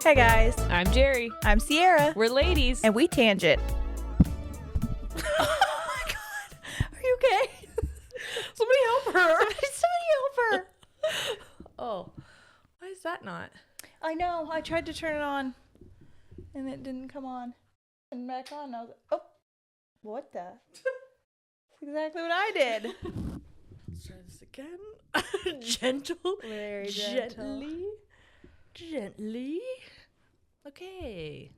Hey guys, I'm Jerry. I'm Sierra, We're ladies. and we tangent. Oh my god, are you okay? Somebody help her. Somebody help her. Oh, why is that not? I know, I tried to turn it on, and it didn't come on. And back on, I was like, oh, what the? That's exactly what I did. Let's try this again. Gentle. Very gentle. Gently. Okay.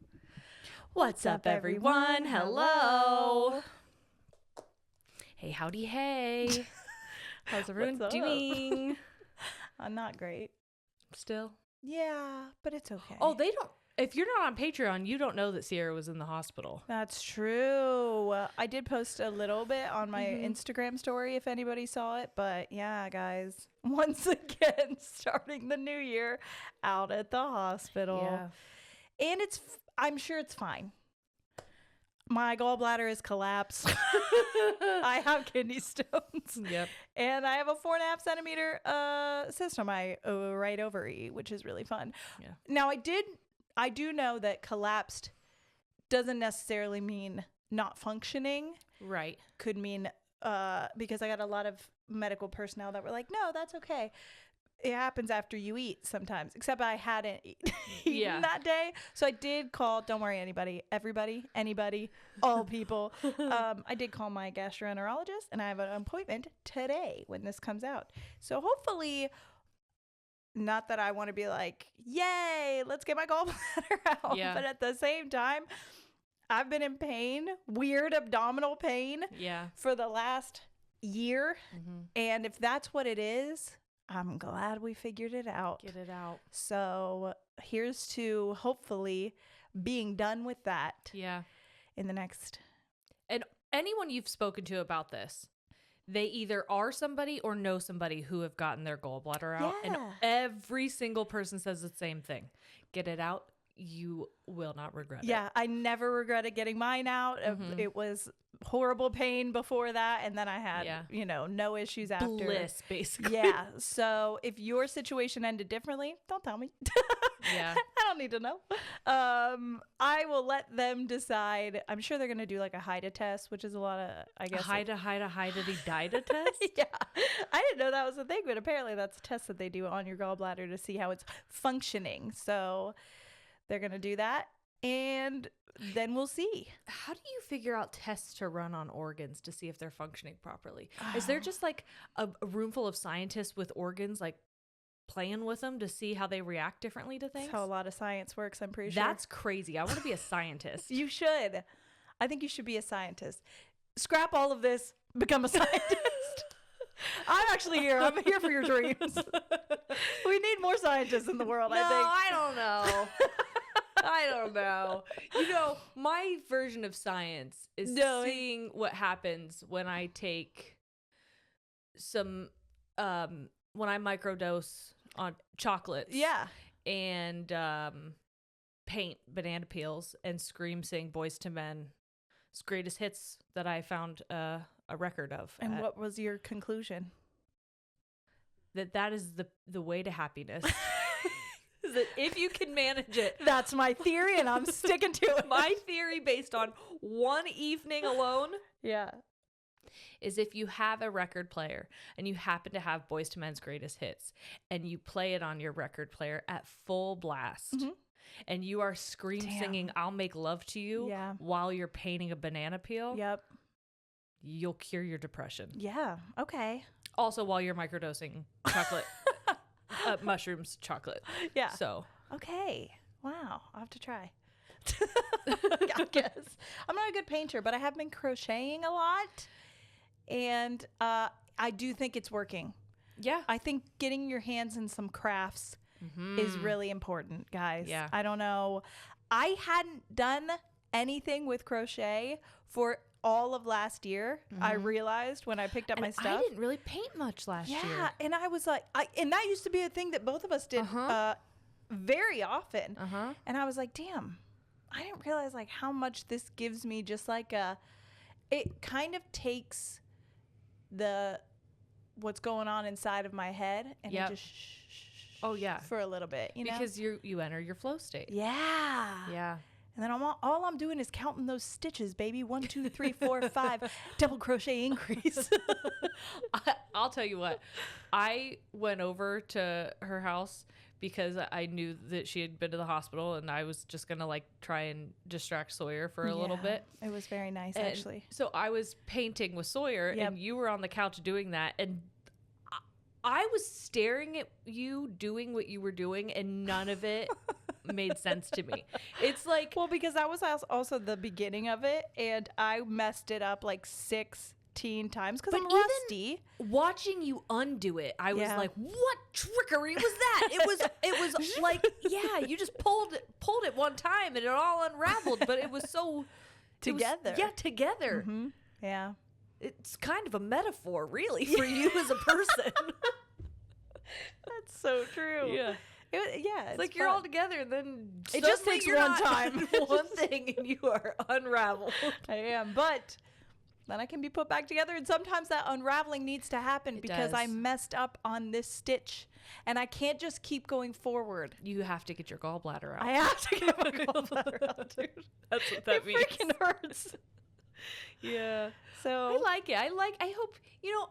What's up, everyone? Hello. Hey, howdy, hey. How's everyone What's up? doing? Not great. Still? Yeah, but it's okay. Oh, they don't. If you're not on Patreon, you don't know that Sierra was in the hospital. That's true. I did post a little bit on my Instagram story if anybody saw it. But yeah, guys, once again, starting the new year out at the hospital. Yeah. And I'm sure it's fine. My gallbladder is collapsed. I have kidney stones. Yep. And I have a 4.5 centimeter cyst on my right ovary, which is really fun. Yeah. Now, I do know that collapsed doesn't necessarily mean not functioning. Right. Could mean, because I got a lot of medical personnel that were like, no, that's okay. It happens after you eat sometimes, except I hadn't eaten that day. So I did call, don't worry, everybody, all people. I did call my gastroenterologist, and I have an appointment today when this comes out. So hopefully, not that I want to be like, yay, let's get my gallbladder out. Yeah. But at the same time, I've been in pain, weird abdominal pain for the last year. Mm-hmm. And if that's what it is, I'm glad we figured it out. Get it out. So here's to hopefully being done with that. Yeah. In the next. And anyone you've spoken to about this, they either are somebody or know somebody who have gotten their gallbladder out. Yeah. And every single person says the same thing. Get it out. You will not regret it. Yeah, I never regretted getting mine out. It was horrible pain before that, and then I had, no issues after. Bliss, basically. Yeah, so if your situation ended differently, don't tell me. Yeah. I don't need to know. I will let them decide. I'm sure they're going to do like a HIDA test, which is a lot of, I guess. HIDA test? Yeah. I didn't know that was a thing, but apparently that's a test that they do on your gallbladder to see how it's functioning. So they're going to do that, and then we'll see. How do you figure out tests to run on organs to see if they're functioning properly? Is there just like a room full of scientists with organs, like playing with them to see how they react differently to things? That's how a lot of science works, I'm pretty sure. That's crazy. I want to be a scientist. You should. I think you should be a scientist. Scrap all of this, become a scientist. I'm actually here. I'm here for your dreams. We need more scientists in the world, I think. I don't know. I don't know. My version of science is seeing what happens when I take some, when I microdose on chocolates. Yeah. And paint banana peels and scream sing Boys to Men's greatest hits that I found a record of. And what was your conclusion? That is the way to happiness. That if you can manage it. That's my theory, and I'm sticking to it. My theory, based on one evening alone, is if you have a record player and you happen to have Boys to Men's greatest hits and you play it on your record player at full blast and you are singing I'll Make Love to You while you're painting a banana peel, you'll cure your depression. Yeah, okay. Also while you're microdosing chocolate. Mushrooms, chocolate. Yeah. So. Okay. Wow. I'll have to try. I guess. I'm not a good painter, but I have been crocheting a lot. And I do think it's working. Yeah. I think getting your hands in some crafts is really important, guys. Yeah. I don't know. I hadn't done anything with crochet for all of last year. I realized when I picked up my stuff. I didn't really paint much last year. Yeah, and I was like, and that used to be a thing that both of us did very often. And I was like, damn, I didn't realize like how much this gives me. Just like it kind of takes what's going on inside of my head, and it just Oh yeah. For a little bit, you know? Because you enter your flow state. Yeah. Yeah. And then all I'm doing is counting those stitches, baby. 1, 2, 3, 4, 5. Double crochet increase. I'll tell you what. I went over to her house because I knew that she had been to the hospital, and I was just gonna like try and distract Sawyer for a little bit. It was very nice, and actually. So I was painting with Sawyer, and you were on the couch doing that, and I was staring at you doing what you were doing, and none of it made sense to me. It's like, well, because that was also the beginning of it, and I messed it up like 16 times because I'm rusty. Watching you undo it, I was like, what trickery was that? It was like, yeah, you just pulled it one time and it all unraveled, but it was so together. Together. Mm-hmm. Yeah. It's kind of a metaphor, really, for you as a person. That's so true. Yeah. It's like you're all together, and then it just takes one time. One thing, and you are unraveled. I am, but then I can be put back together, and sometimes that unraveling needs to happen because I messed up on this stitch, and I can't just keep going forward. You have to get your gallbladder out. I have to get my gallbladder out, dude. That's what that means. It freaking hurts. Yeah. So I like it. I hope,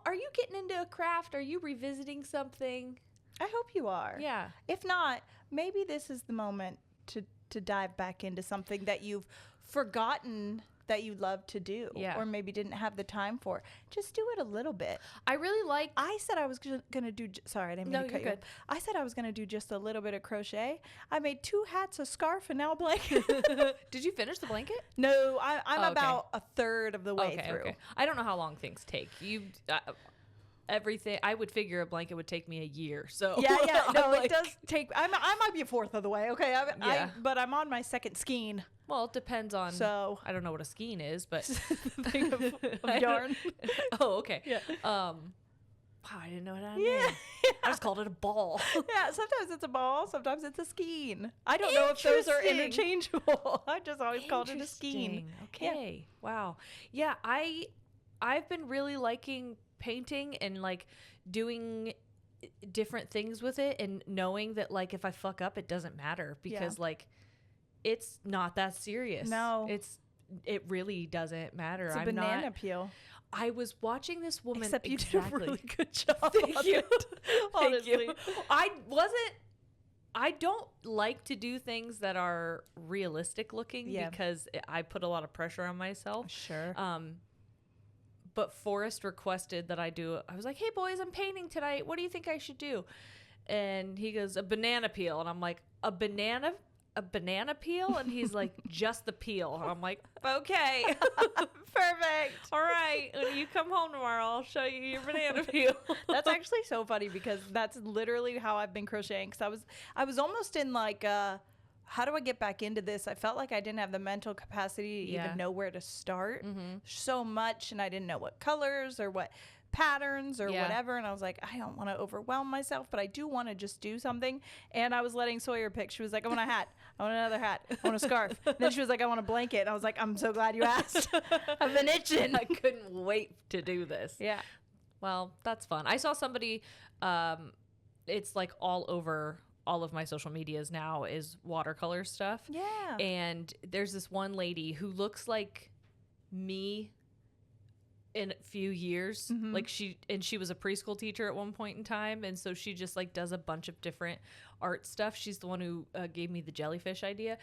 are you getting into a craft? Are you revisiting something? I hope you are. Yeah. If not, maybe this is the moment to dive back into something that you've forgotten that you love to do, or maybe didn't have the time for. Just do it a little bit. I really like. I said I was gonna do. Sorry, I didn't mean to cut you off. I said I was gonna do just a little bit of crochet. I made 2 hats, a scarf, and now a blanket. Did you finish the blanket? No, I'm about a third of the way through. Okay. I don't know how long things take. Everything. I would figure a blanket would take me a year. So yeah. No, it does take. I might be a fourth of the way. Okay, but I'm on my second skein. Well, it depends on. So I don't know what a skein is, but thing of yarn. Oh, okay. Yeah. Wow, I didn't know what I meant. I just called it a ball. Yeah, sometimes it's a ball, sometimes it's a skein. I don't know if those are interchangeable. I just always called it a skein. Okay. Yeah. Wow. Yeah, I've been really liking painting and like doing different things with it, and knowing that like if I fuck up, it doesn't matter because like it's not that serious. No, it really doesn't matter. It's a banana peel. I was watching this woman. Except you did a really good job. Thank you. Honestly, I don't like to do things that are realistic looking because I put a lot of pressure on myself. Sure. But Forrest requested that I do. I was like, "Hey boys, I'm painting tonight. What do you think I should do?" And he goes, "A banana peel." And I'm like, "A banana peel?" And he's like, "Just the peel." And I'm like, "Okay, perfect. All right. When you come home tomorrow, I'll show you your banana peel." That's actually so funny because that's literally how I've been crocheting. Because I was almost in like, how do I get back into this? I felt like I didn't have the mental capacity to even know where to start. So much, and I didn't know what colors or what patterns or whatever, and I was like, I don't want to overwhelm myself, but I do want to just do something. And I was letting Sawyer pick. She was like, I want a hat, I want another hat, I want a scarf. Then she was like, I want a blanket, and I was like, I'm so glad you asked. I've been itching. I couldn't wait to do this. Yeah. Well, that's fun. I saw somebody, it's like all over all of my social medias now is watercolor stuff. Yeah. And there's this one lady who looks like me in a few years. Like she was a preschool teacher at one point in time, and so she just like does a bunch of different art stuff. She's the one who gave me the jellyfish idea.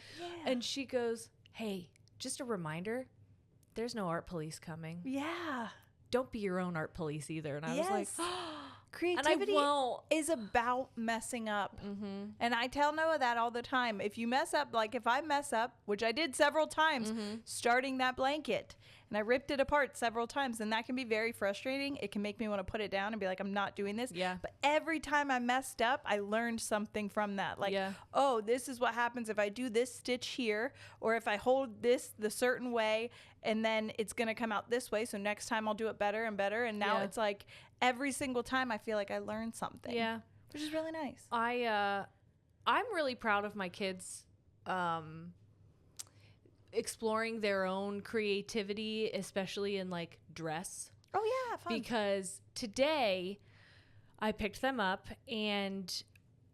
And she goes, "Hey, just a reminder, there's no art police coming. Don't be your own art police either." And I was like, creativity is about messing up. And I tell Noah that all the time. If you mess up, like if I mess up, which I did several times, starting that blanket, and I ripped it apart several times, and that can be very frustrating. It can make me want to put it down and be like, I'm not doing this. But every time I messed up, I learned something from that. Like, oh, this is what happens if I do this stitch here, or if I hold this the certain way, and then it's going to come out this way. So next time I'll do it better and better. And now it's like every single time I feel like I learned something. Which is really nice. I'm really proud of my kids exploring their own creativity, especially in like dress. Oh yeah, fun. Because today I picked them up and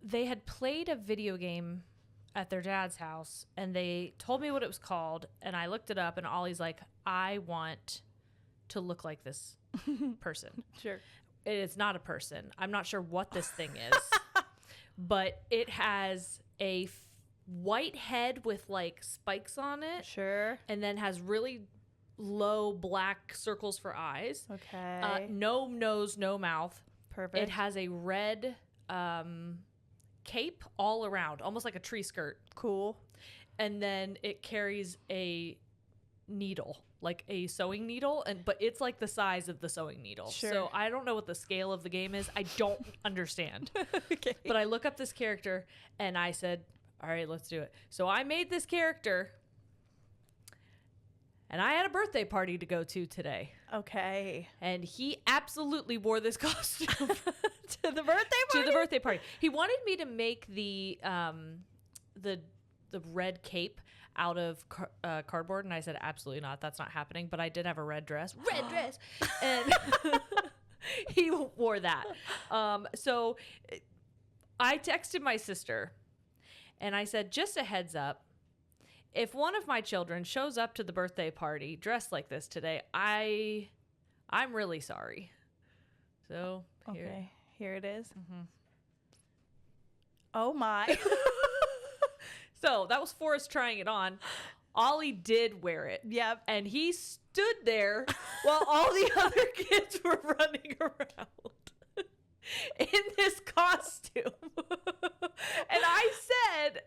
they had played a video game at their dad's house, and they told me what it was called, and I looked it up, and Ollie's like, I want to look like this person. Sure. It is not a person. I'm not sure what this thing is, but it has a white head with like spikes on it. Sure. And then has really low black circles for eyes. Okay. No nose, no mouth. Perfect. It has a red cape all around, almost like a tree skirt. Cool. And then it carries a needle, like a sewing needle, but it's like the size of the sewing needle. Sure. So I don't know what the scale of the game is. I don't understand. Okay. But I look up this character and I said, all right, let's do it. So I made this character, and I had a birthday party to go to today. Okay. And he absolutely wore this costume to the birthday party? To the birthday party. He wanted me to make the red cape out of cardboard, and I said, absolutely not. That's not happening. But I did have a red dress. Red dress. And he wore that. So I texted my sister, and I said, just a heads up, if one of my children shows up to the birthday party dressed like this today, I'm really sorry. So here it is. Mm-hmm. Oh my. So that was Forrest trying it on. Ollie did wear it. Yep. And he stood there while all the other kids were running around in this costume. And I said,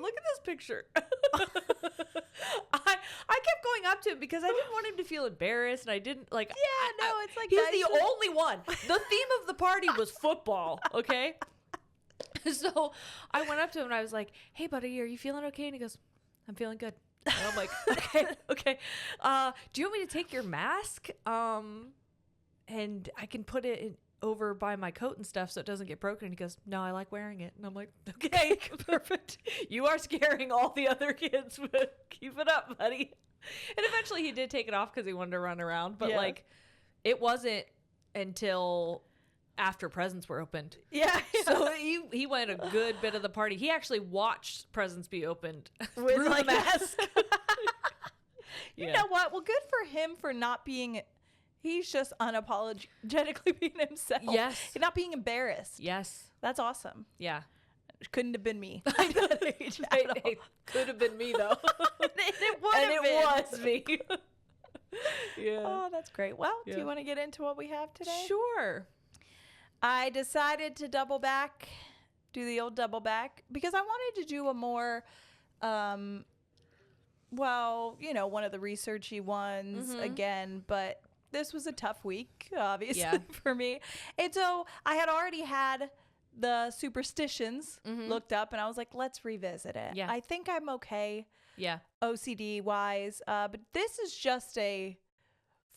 look at this picture. I kept going up to him because I didn't want him to feel embarrassed, and I didn't like. Yeah, no, it's like he's the only one. The theme of the party was football. Okay. So I went up to him and I was like, "Hey, buddy, are you feeling okay?" And he goes, "I'm feeling good." And I'm like, "Okay. Do you want me to take your mask? And I can put it over by my coat and stuff so it doesn't get broken." And he goes, "No, I like wearing it." And I'm like, "Okay, perfect. You are scaring all the other kids, but keep it up, buddy." And eventually he did take it off because he wanted to run around. But like, it wasn't until after presents were opened. Yeah. So he went a good bit of the party. He actually watched presents be opened with through the mask. You know what? Well, good for him for not being... He's just unapologetically being himself. Yes. Not being embarrassed. Yes. That's awesome. Yeah. It couldn't have been me. It could have been me, though. It was me. Yeah. Oh, that's great. Well, do you want to get into what we have today? Sure. I decided to do the old double back, because I wanted to do a more, one of the researchy ones again, but this was a tough week, obviously, for me. And so I had already had the superstitions looked up, and I was like, let's revisit it. Yeah. I think I'm okay. Yeah. OCD wise. But this is just a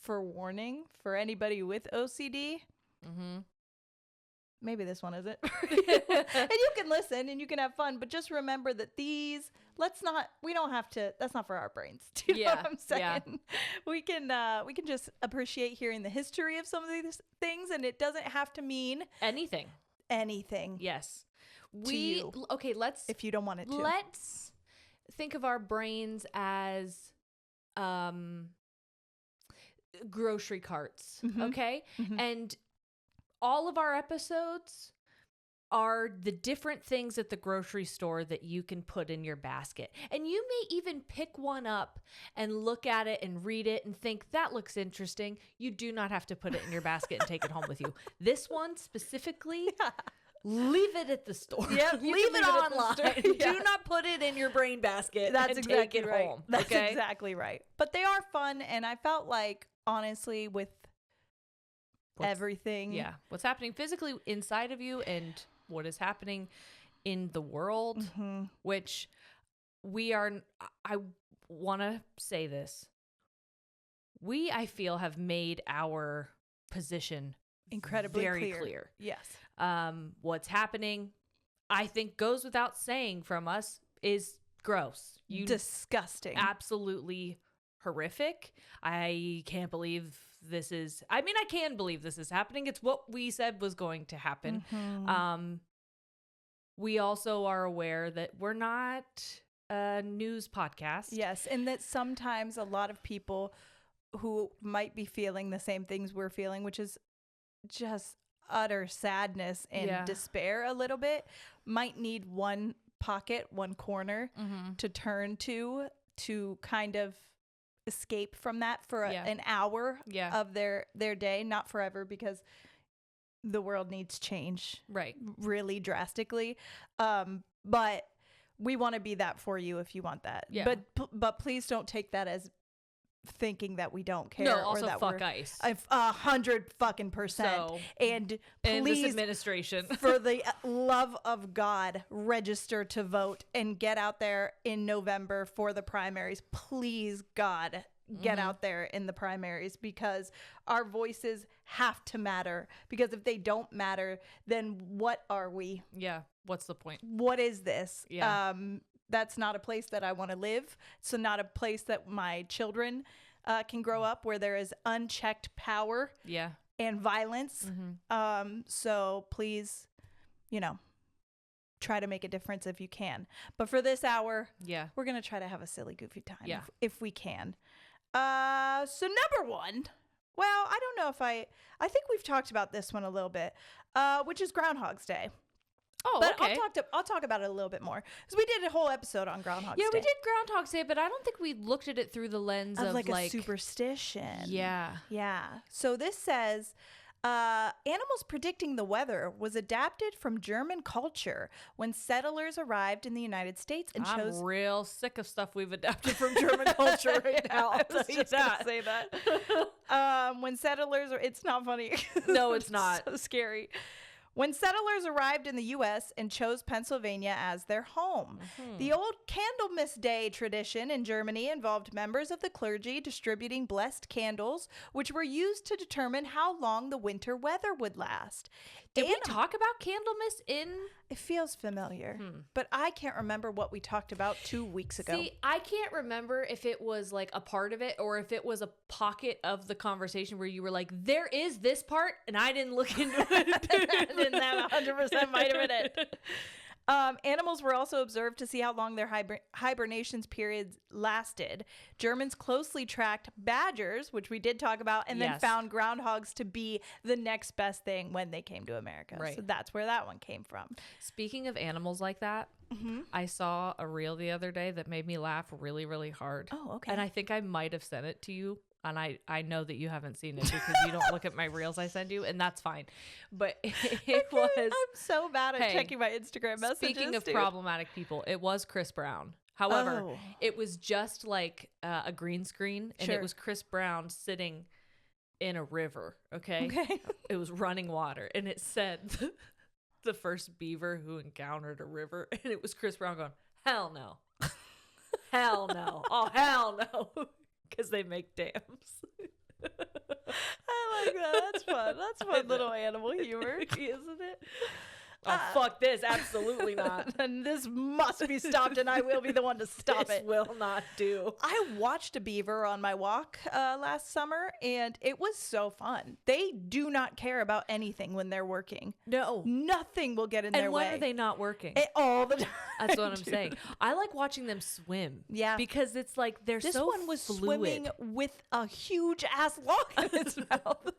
forewarning for anybody with OCD. Mm-hmm. Maybe this one isn't. And you can listen and you can have fun, but just remember that that's not for our brains. Do you know what I'm saying? Yeah. We can just appreciate hearing the history of some of these things, and it doesn't have to mean anything. Yes. Okay, if you don't want it to. Let's think of our brains as grocery carts, okay? Mm-hmm. And all of our episodes are the different things at the grocery store that you can put in your basket. And you may even pick one up and look at it and read it and think, that looks interesting. You do not have to put it in your basket and take it home with you. This one specifically, leave it at the store. Yep, leave it online. Do not put it in your brain basket and take it home. That's exactly right. But they are fun, and I felt like, honestly, with everything. Yeah. What's happening physically inside of you and what is happening in the world, which I want to say this. I feel, have made our position incredibly very clear. Yes. What's happening, I think, goes without saying from us, is gross. Disgusting. Absolutely horrific. I can't believe this is, I mean, I can believe this is happening. It's what we said was going to happen. We also are aware that we're not a news podcast. Yes, and that sometimes a lot of people who might be feeling the same things we're feeling, which is just utter sadness and despair a little bit, might need one pocket, one corner to turn to kind of escape from that for an hour of their day, not forever, because the world needs change really drastically. But we want to be that for you if you want that. Yeah. But please don't take that as thinking that we don't care. No, also or that fuck ICE. 100% So, and please, this administration, for the love of God, register to vote and get out there in November for the primaries. Please, God, get out there in the primaries, because our voices have to matter. Because if they don't matter, then what are we? Yeah. What's the point? What is this? Yeah. That's not a place that I want to live. So not a place that my children can grow up, where there is unchecked power and violence. So please, try to make a difference if you can. But for this hour, we're going to try to have a silly, goofy time if we can. So number one, well, I don't know if I think we've talked about this one a little bit, which is Groundhog's Day. Oh, but okay. I'll talk about it a little bit more, because we did a whole episode on Groundhog's Day. Yeah, we did Groundhog's Day, but I don't think we looked at it through the lens of like a superstition. Yeah. Yeah. So this says, animals predicting the weather was adapted from German culture when settlers arrived in the United States and chose. I'm real sick of stuff we've adapted from German culture right now. I was just gonna say that. When settlers, it's not funny. No, it's not. So scary. When settlers arrived in the U.S. and chose Pennsylvania as their home. The old Candlemas Day tradition in Germany involved members of the clergy distributing blessed candles, which were used to determine how long the winter weather would last. Did we talk about Candlemas in? It feels familiar, but I can't remember what we talked about 2 weeks ago. See, I can't remember if it was like a part of it or if it was a pocket of the conversation where you were like, there is this part, and I didn't look into it. And that 100% might have been it. Animals were also observed to see how long their hibernations periods lasted. Germans closely tracked badgers, which we did talk about, and then found groundhogs to be the next best thing when they came to America. Right. So that's where that one came from. Speaking of animals like that, I saw a reel the other day that made me laugh really, really hard. Oh, okay. And I think I might have sent it to you. And I know that you haven't seen it because you don't look at my reels I send you, and that's fine. But it was... I'm so bad at checking my Instagram messages. Speaking of problematic people, it was Chris Brown. However, it was just like a green screen, and it was Chris Brown sitting in a river, okay? It was running water, and it said the first beaver who encountered a river, and it was Chris Brown going, hell no. Hell no. Oh, hell no. Because they make dams. I like that. That's fun. That's fun little animal humor, isn't it? Oh, fuck this. Absolutely not. And this must be stopped, and I will be the one to stop it. This will not do. I watched a beaver on my walk last summer, and it was so fun. They do not care about anything when they're working. No. Nothing will get in their way. And when are they not working? All the time. That's what I'm saying. I like watching them swim. Yeah. Because it's like they're this so one was fluid. Swimming with a huge ass log in its mouth.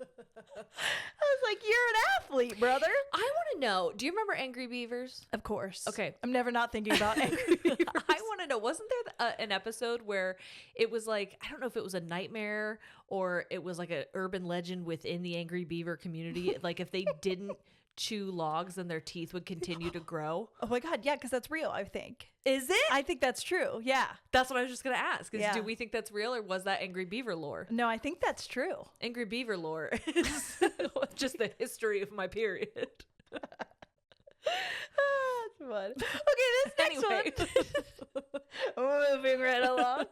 I was like, you're an athlete, brother. I want to know, do you remember Angry Beavers? Of course. Okay. I'm never not thinking about Angry Beavers. I want to know, wasn't there an episode where it was like, I don't know if it was a nightmare or it was like an urban legend within the Angry Beaver community. Like if they didn't chew logs, then their teeth would continue to grow. Oh my God. Yeah. Because that's real, I think. Is it? I think that's true. Yeah. That's what I was just going to ask. Do we think that's real, or was that Angry Beaver lore? No, I think that's true. Angry Beaver lore is just the history of my period. That's fun. Okay, this next one. Moving right along.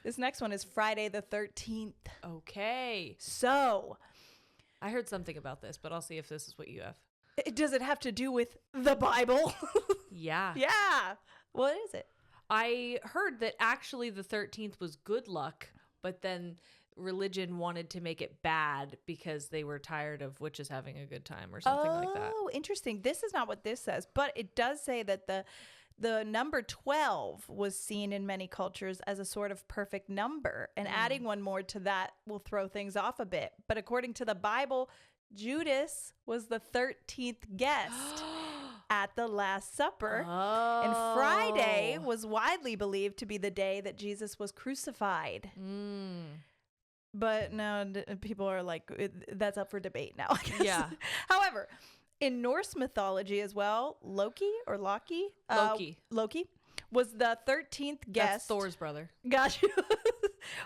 This next one is Friday the 13th. Okay. So, I heard something about this, but I'll see if this is what you have. Does it have to do with the Bible? Yeah. Yeah. What is it? I heard that actually the 13th was good luck, but then religion wanted to make it bad because they were tired of witches having a good time or something like that. Oh, interesting. This is not what this says, but it does say that the number 12 was seen in many cultures as a sort of perfect number, and adding one more to that will throw things off a bit. But according to the Bible, Judas was the 13th guest at the Last Supper. Oh. And Friday was widely believed to be the day that Jesus was crucified. But now people are like, that's up for debate now, I guess. Yeah. However, in Norse mythology as well, Loki was the 13th guest. That's Thor's brother. Got you.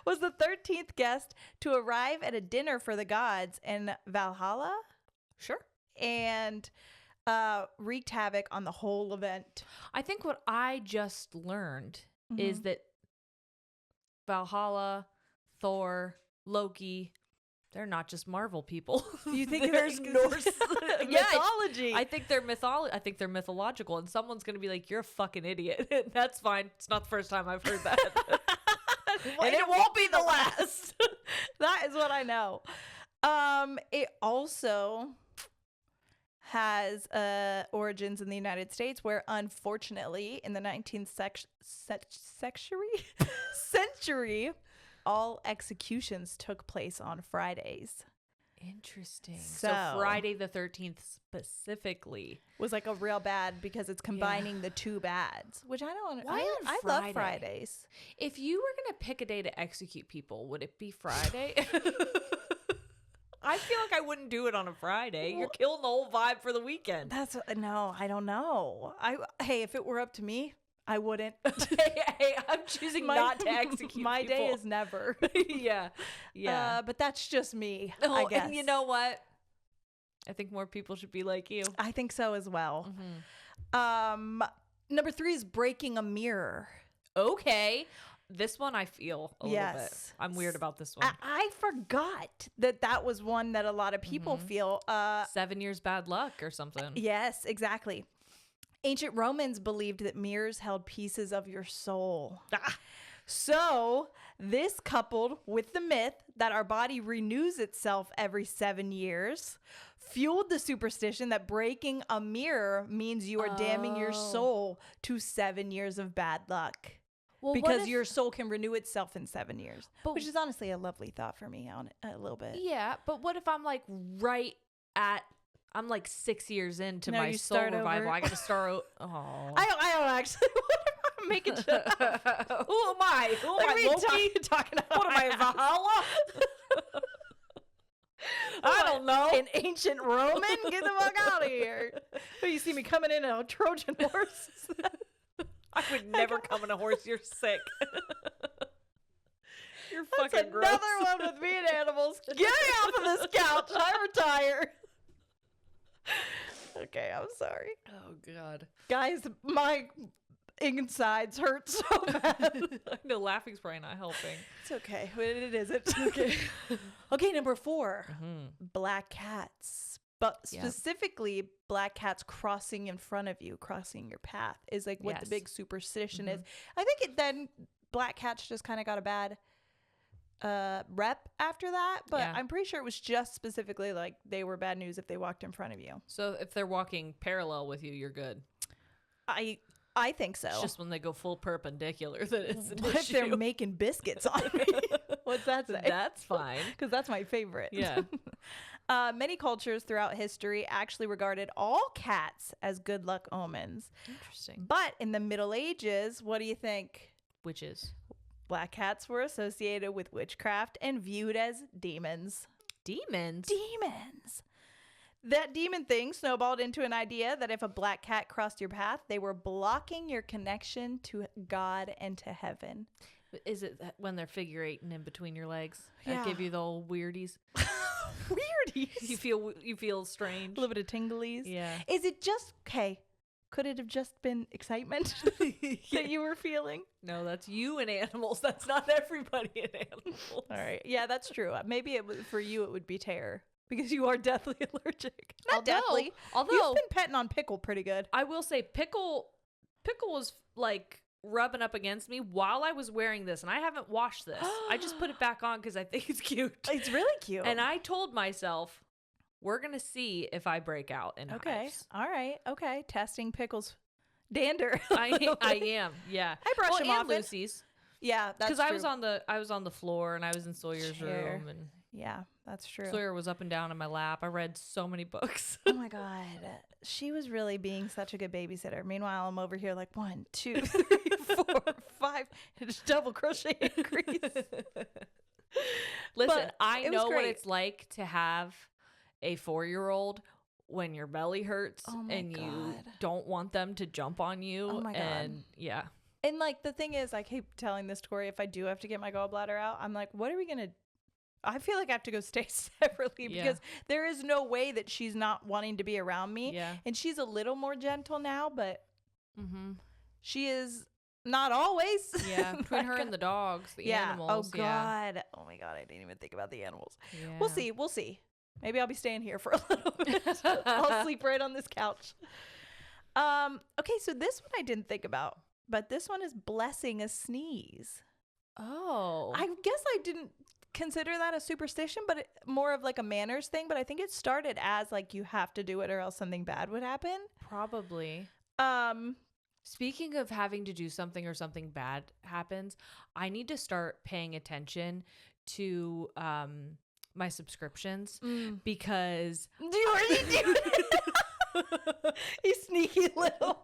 Was the 13th guest to arrive at a dinner for the gods in Valhalla. Sure. And wreaked havoc on the whole event. I think what I just learned is that Valhalla, Thor, Loki, they're not just Marvel people. You think there's Norse mythology? I think they're mythological, and someone's gonna be like, "You're a fucking idiot." That's fine. It's not the first time I've heard that, and it won't be the last. That is what I know. It also has origins in the United States, where unfortunately in the 19th century, all executions took place on Fridays. Interesting. So Friday the 13th specifically was like a real bad because it's combining the two bads, which I don't. I love Fridays. If you were gonna pick a day to execute people, would it be Friday? I feel like I wouldn't do it on a Friday. You're killing the whole vibe for the weekend. No, I don't know. Hey, if it were up to me, I wouldn't. hey, I'm choosing not to execute my people. day is never. Yeah. But that's just me, Oh, I guess. And you know what? I think more people should be like you. I think so as well. Number 3 is breaking a mirror. Okay. This one I feel a little bit. I'm weird about this one. I forgot that was one that a lot of people feel. 7 years bad luck or something. Yes, exactly. Ancient Romans believed that mirrors held pieces of your soul. So this, coupled with the myth that our body renews itself every 7 years, fueled the superstition that breaking a mirror means you are damning your soul to 7 years of bad luck. Well, because your soul can renew itself in 7 years, which is honestly a lovely thought for me on it a little bit. Yeah, but what if I'm like I'm like 6 years into my soul revival. I got to start. I don't actually. I'm making shit up. Who am I? Who am I? Loki? Talking about what am I? Valhalla? I don't know. An ancient Roman? Get the fuck out of here. You see me coming in on a Trojan horse? I would never come on a horse. You're sick. You're fucking That's gross. Another one with me and animals. Get me off of this couch. I retire. Okay, I'm sorry. Oh, God. Guys, my insides hurt so bad. I know, laughing's probably not helping. It's okay. It isn't. Okay. Okay, number 4. Black cats. But specifically, black cats crossing in front of you, crossing your path is like what the big superstition is. I think then black cats just kind of got a bad rep after that, but I'm pretty sure it was just specifically like they were bad news if they walked in front of you. So if they're walking parallel with you, you're good. I think so. It's just when they go full perpendicular that it's an What if issue. they're making biscuits on me? What's that say? That's fine. Because that's my favorite. Yeah. Many cultures throughout history actually regarded all cats as good luck omens. Interesting. But in the Middle Ages, what do you think? Witches. Black cats were associated with witchcraft and viewed as demons. Demons? Demons. That demon thing snowballed into an idea that if a black cat crossed your path, they were blocking your connection to God and to heaven. Is it when they're figure eighting in between your legs? Yeah. That give you the old weirdies? Weirdies? You feel strange? A little bit of tinglies? Yeah. Is it just, could it have just been excitement that you were feeling? No, that's you and animals. That's not everybody in animals. All right. Yeah, that's true. Maybe for you it would be terror. Because you are deathly allergic. Not deathly. Although you've been petting on Pickle pretty good. I will say Pickle was like rubbing up against me while I was wearing this, and I haven't washed this. I just put it back on because I think it's cute. It's really cute. And I told myself, we're going to see if I break out in hives. All right. Okay. Testing Pickle's dander. I am. Yeah. I brush him off. Lucy's. Yeah, that's true. Because I was on the floor and I was in Sawyer's room, and yeah, that's true. Sawyer was up and down in my lap. I read so many books. Oh my God. She was really being such a good babysitter. Meanwhile, I'm over here like 1, 2, 3, 4, 5, and just double crochet increase. Listen, I know what it's like to have a 4-year-old when your belly hurts and you don't want them to jump on you. Oh my God. And yeah. And like the thing is, I keep telling this story, if I do have to get my gallbladder out, I'm like, what are we going to I feel like I have to go stay separately because there is no way that she's not wanting to be around me. Yeah. And she's a little more gentle now, but she is not always. Yeah. Between her and the dogs, the animals. Oh, God. Oh, my God. I didn't even think about the animals. Yeah. We'll see. We'll see. Maybe I'll be staying here for a little bit. I'll sleep right on this couch. Okay, so this one I didn't think about, but this one is blessing a sneeze. Oh. I guess I didn't consider that a superstition, but more of like a manners thing. But I think it started as like you have to do it or else something bad would happen. Probably. Speaking of having to do something or something bad happens, I need to start paying attention to my subscriptions because do you already do it? You sneaky little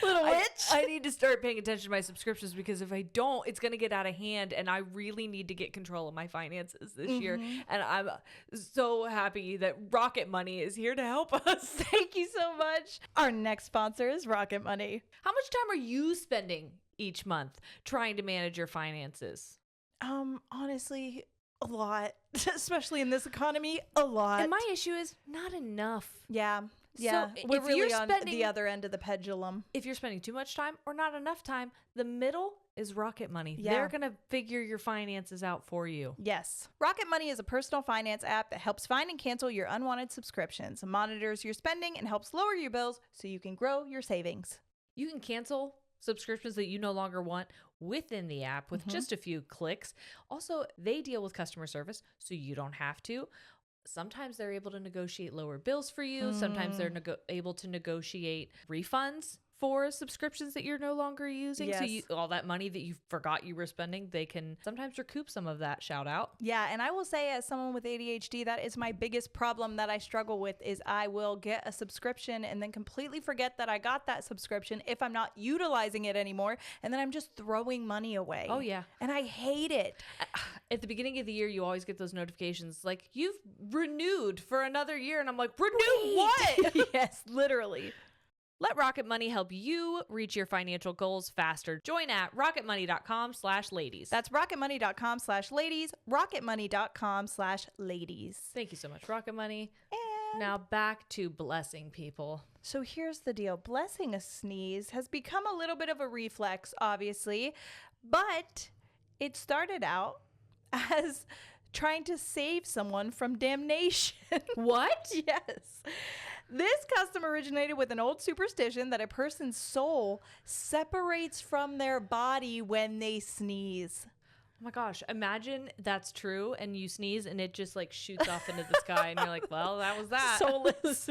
witch. I need to start paying attention to my subscriptions because if I don't, it's going to get out of hand, and I really need to get control of my finances this year. And I'm so happy that Rocket Money is here to help us. Thank you so much. Our next sponsor is Rocket Money. How much time are you spending each month trying to manage your finances? Honestly, a lot, especially in this economy, a lot. And my issue is not enough. Yeah. Yeah. So we're really on the other end of the pendulum. If you're spending too much time or not enough time, the middle is Rocket Money. Yeah. They're going to figure your finances out for you. Yes. Rocket Money is a personal finance app that helps find and cancel your unwanted subscriptions, monitors your spending, and helps lower your bills so you can grow your savings. You can cancel subscriptions that you no longer want within the app with just a few clicks. Also, they deal with customer service, so you don't have to. Sometimes they're able to negotiate lower bills for you. Sometimes they're able to negotiate refunds for subscriptions that you're no longer using. Yes. So all that money that you forgot you were spending, they can sometimes recoup some of that. Shout out. Yeah, and I will say, as someone with ADHD, that is my biggest problem that I struggle with is I will get a subscription and then completely forget that I got that subscription if I'm not utilizing it anymore, and then I'm just throwing money away. Oh, yeah. And I hate it. At the beginning of the year, you always get those notifications like, you've renewed for another year. And I'm like, renew what? Yes, literally. Let Rocket Money help you reach your financial goals faster. Join at rocketmoney.com/ladies. That's rocketmoney.com/ladies, rocketmoney.com/ladies. Thank you so much, Rocket Money. And now back to blessing people. So here's the deal. Blessing a sneeze has become a little bit of a reflex, obviously, but it started out as trying to save someone from damnation. What? Yes. This custom originated with an old superstition that a person's soul separates from their body when they sneeze. Oh my gosh. Imagine that's true and you sneeze and it just like shoots off into the sky and you're like, well, that was that. Soulless.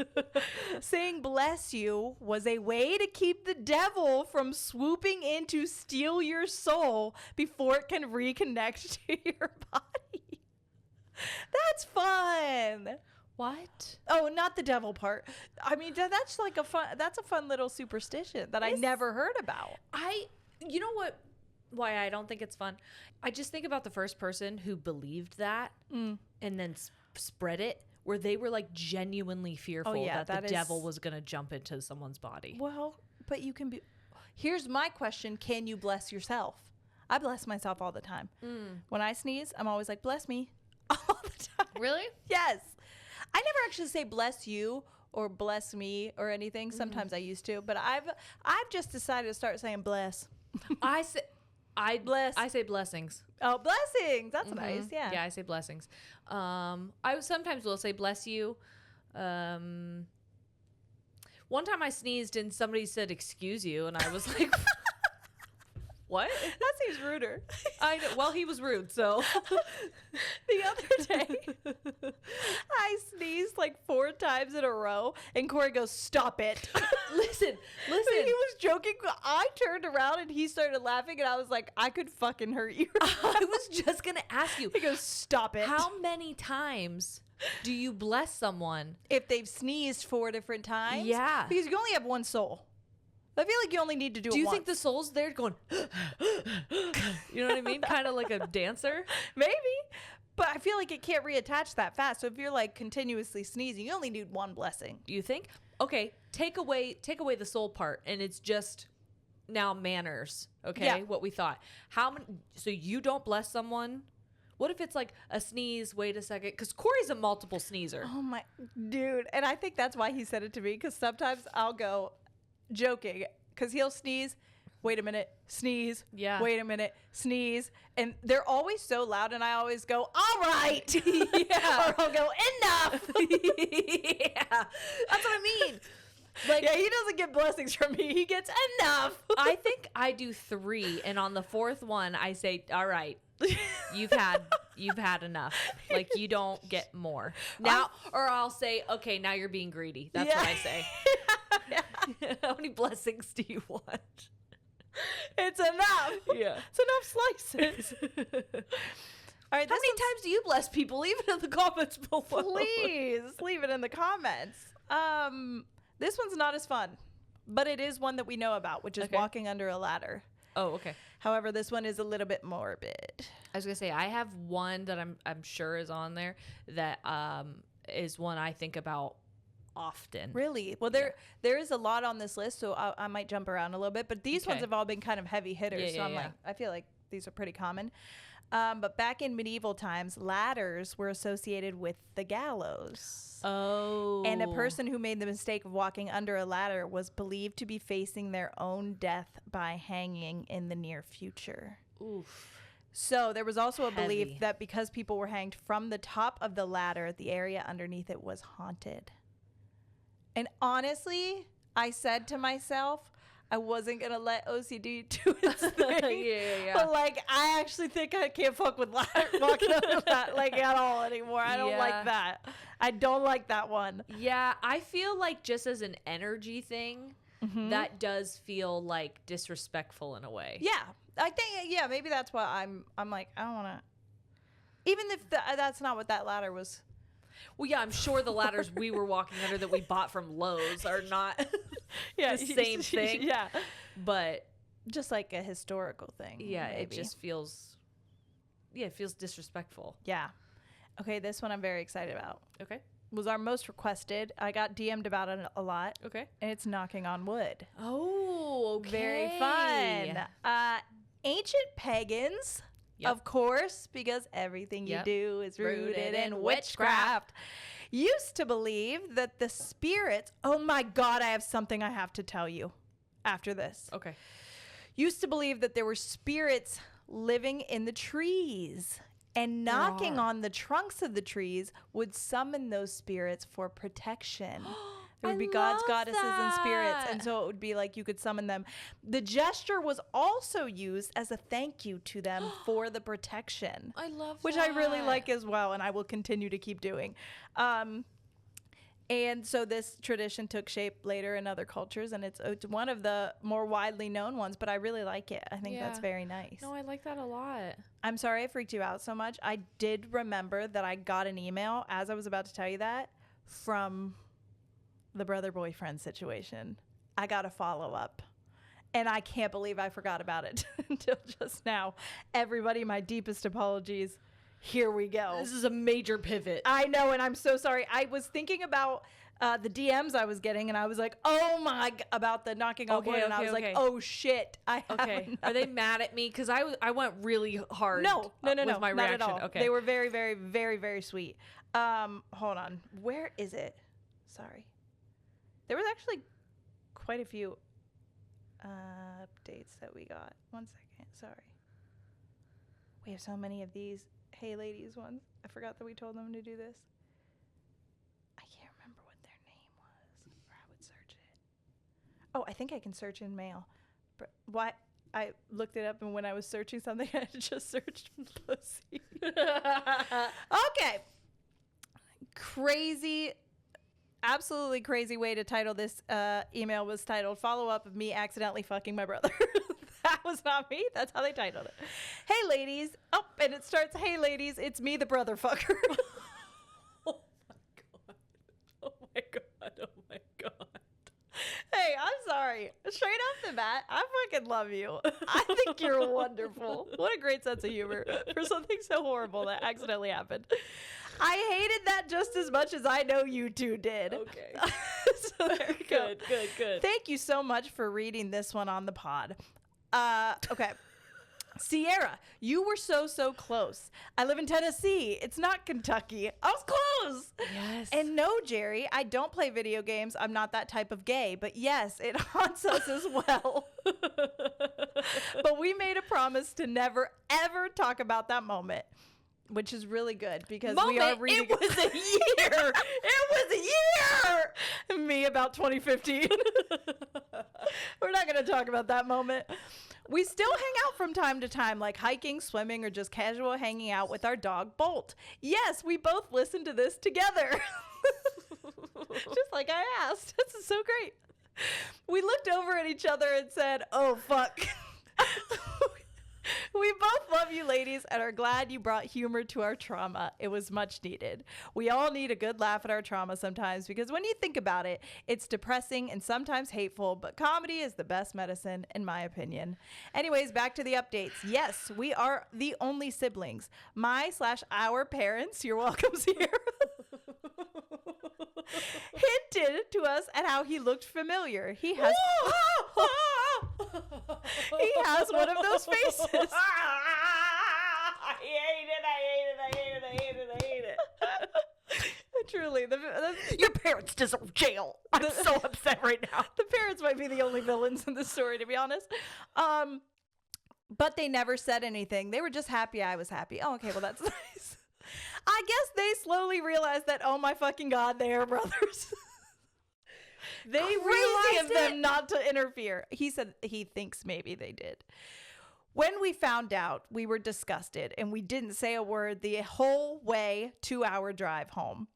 Saying bless you was a way to keep the devil from swooping in to steal your soul before it can reconnect to your body. That's fun. What? Oh, not the devil part. I mean, that's like a fun little superstition that I never heard about. You know what? Why I don't think it's fun? I just think about the first person who believed that and then spread it, where they were like genuinely fearful that the devil was going to jump into someone's body. Well, but you can be. Here's my question. Can you bless yourself? I bless myself all the time. When I sneeze, I'm always like, bless me. All the time. Really? Yes. I never actually say bless you or bless me or anything. Sometimes I used to, but I've just decided to start saying bless. I say blessings. Oh, blessings. That's nice. Yeah. Yeah, I say blessings. I sometimes will say bless you. One time I sneezed and somebody said excuse you and I was like What? That seems ruder. I know. Well, he was rude, so. The other day, I sneezed like 4 times in a row, and Corey goes, "Stop it." Listen. He was joking. I turned around, and he started laughing, and I was like, I could fucking hurt you. I was just going to ask you. He goes, "Stop it." How many times do you bless someone? If they've sneezed 4 different times? Yeah. Because you only have one soul. I feel like you only need to do it once. Do you think the soul's there going, you know what I mean? Kind of like a dancer? Maybe. But I feel like it can't reattach that fast. So if you're like continuously sneezing, you only need one blessing. Do you think? Okay, take away the soul part, and it's just now manners, okay? Yeah. What we thought. How many, so you don't bless someone? What if it's like a sneeze, wait a second? Because Corey's a multiple sneezer. Oh my, dude. And I think that's why he said it to me, because sometimes I'll go joking, because he'll sneeze, wait a minute, sneeze, wait a minute, sneeze, and they're always so loud, and I always go, all right. Yeah. Or I'll go, enough. Yeah, that's what I mean. Like, yeah, he doesn't get blessings from me. He gets enough. I think I do 3, and on the 4th one, I say, all right, you've had enough. Like, you don't get more now. Or I'll say, okay, now you're being greedy. That's what I say. How many blessings do you want? It's enough. Yeah. It's enough slices. All right. How many times do you bless people? Leave it in the comments below. Please leave it in the comments. This one's not as fun, but it is one that we know about, which is walking under a ladder. Oh, okay. However, this one is a little bit morbid. I was gonna say I have one that I'm sure is on there that is one I think about often. Really? Well, there is a lot on this list, so I might jump around a little bit. But these ones have all been kind of heavy hitters, so I'm like, I feel like these are pretty common. But back in medieval times, ladders were associated with the gallows. Oh. And a person who made the mistake of walking under a ladder was believed to be facing their own death by hanging in the near future. Oof. So there was also a belief that because people were hanged from the top of the ladder, the area underneath it was haunted. And honestly, I said to myself, I wasn't going to let OCD do its thing. Yeah. But, like, I actually think I can't fuck with walking under that, like, at all anymore. I don't like that. I don't like that one. Yeah, I feel like just as an energy thing, that does feel, like, disrespectful in a way. Yeah. I think, maybe that's why I'm like, I don't want to. Even if that's not what that ladder was. Well, yeah, I'm sure the ladders we were walking under that we bought from Lowe's are not the same thing. Yeah. But just like a historical thing. Yeah, maybe. it just feels, it feels disrespectful. Yeah. Okay, this one I'm very excited about. Okay. Was our most requested. I got DM'd about it a lot. Okay. And it's knocking on wood. Oh, okay. Very fun. Ancient pagans. Yep. Of course, because everything you do is rooted in witchcraft. Used to believe that the spirits... Oh, my God, I have something I have to tell you after this. Okay. Used to believe that there were spirits living in the trees, and knocking on the trunks of the trees would summon those spirits for protection. There would be gods, goddesses, and spirits. And so it would be like you could summon them. The gesture was also used as a thank you to them for the protection. I love that. Which I really like as well, and I will continue to keep doing. And so this tradition took shape later in other cultures, and it's one of the more widely known ones, but I really like it. I think that's very nice. No, I like that a lot. I'm sorry I freaked you out so much. I did remember that I got an email, as I was about to tell you that, from... the brother-boyfriend situation. I got a follow-up. And I can't believe I forgot about it until just now. Everybody, my deepest apologies. Here we go. This is a major pivot. I know, and I'm so sorry. I was thinking about the DMs I was getting, and I was like, oh my, about the knocking on wood, and I was like, oh shit. Are they mad at me? Because I went really hard No, with my reaction. not at all. Okay. They were very, very, very, very sweet. Hold on. Where is it? Sorry. There was actually quite a few updates that we got. One second. Sorry. We have so many of these Hey Ladies ones. I forgot that we told them to do this. I can't remember what their name was, or I would search it. Oh, I think I can search in mail. Why? I looked it up, and when I was searching something, I just searched pussy. Okay. Crazy, absolutely crazy way to title this email was titled "Follow-up of me accidentally fucking my brother." That was not me. That's how they titled it. Hey, ladies. Oh, and it starts, "Hey, ladies, it's me, the brother fucker." Oh, my God. Oh, my God. Oh, my God. Hey, I'm sorry. Straight off the bat, I fucking love you. I think you're wonderful. What a great sense of humor for something so horrible that accidentally happened. I hated that just as much as I know you two did. Okay. So there you go. Good. Thank you so much for reading this one on the pod. Okay. Sierra, you were so close. I live in Tennessee. It's not Kentucky. I was close. Yes. And no, Jerry, I don't play video games. I'm not that type of gay. But yes, it haunts us as well. But we made a promise to never, ever talk about that moment, which is really good because we are reading. It was a year. It was a year. Me about 2015. We're not going to talk about that moment. We still hang out from time to time, like hiking, swimming, or just casual hanging out with our dog, Bolt. Yes, we both listen to this together. Just like I asked. This is so great. We looked over at each other and said, "Oh, fuck." We both love you, ladies, and are glad you brought humor to our trauma. It was much needed. We all need a good laugh at our trauma sometimes because when you think about it, it's depressing and sometimes hateful, but comedy is the best medicine, in my opinion. Anyways, back to the updates. Yes, we are the only siblings. My/our parents, you're welcome, Sierra, hinted to us at how he looked familiar. He has... He has one of those faces. I hate it. Truly, your parents deserve jail. I'm so upset right now. The parents might be the only villains in this story, to be honest. But they never said anything. They were just happy I was happy. Oh, okay, well, that's nice. I guess they slowly realized that, oh my fucking God, they are brothers. They realized them not to interfere. He said he thinks maybe they did. When we found out, we were disgusted and we didn't say a word the whole way 2-hour drive home.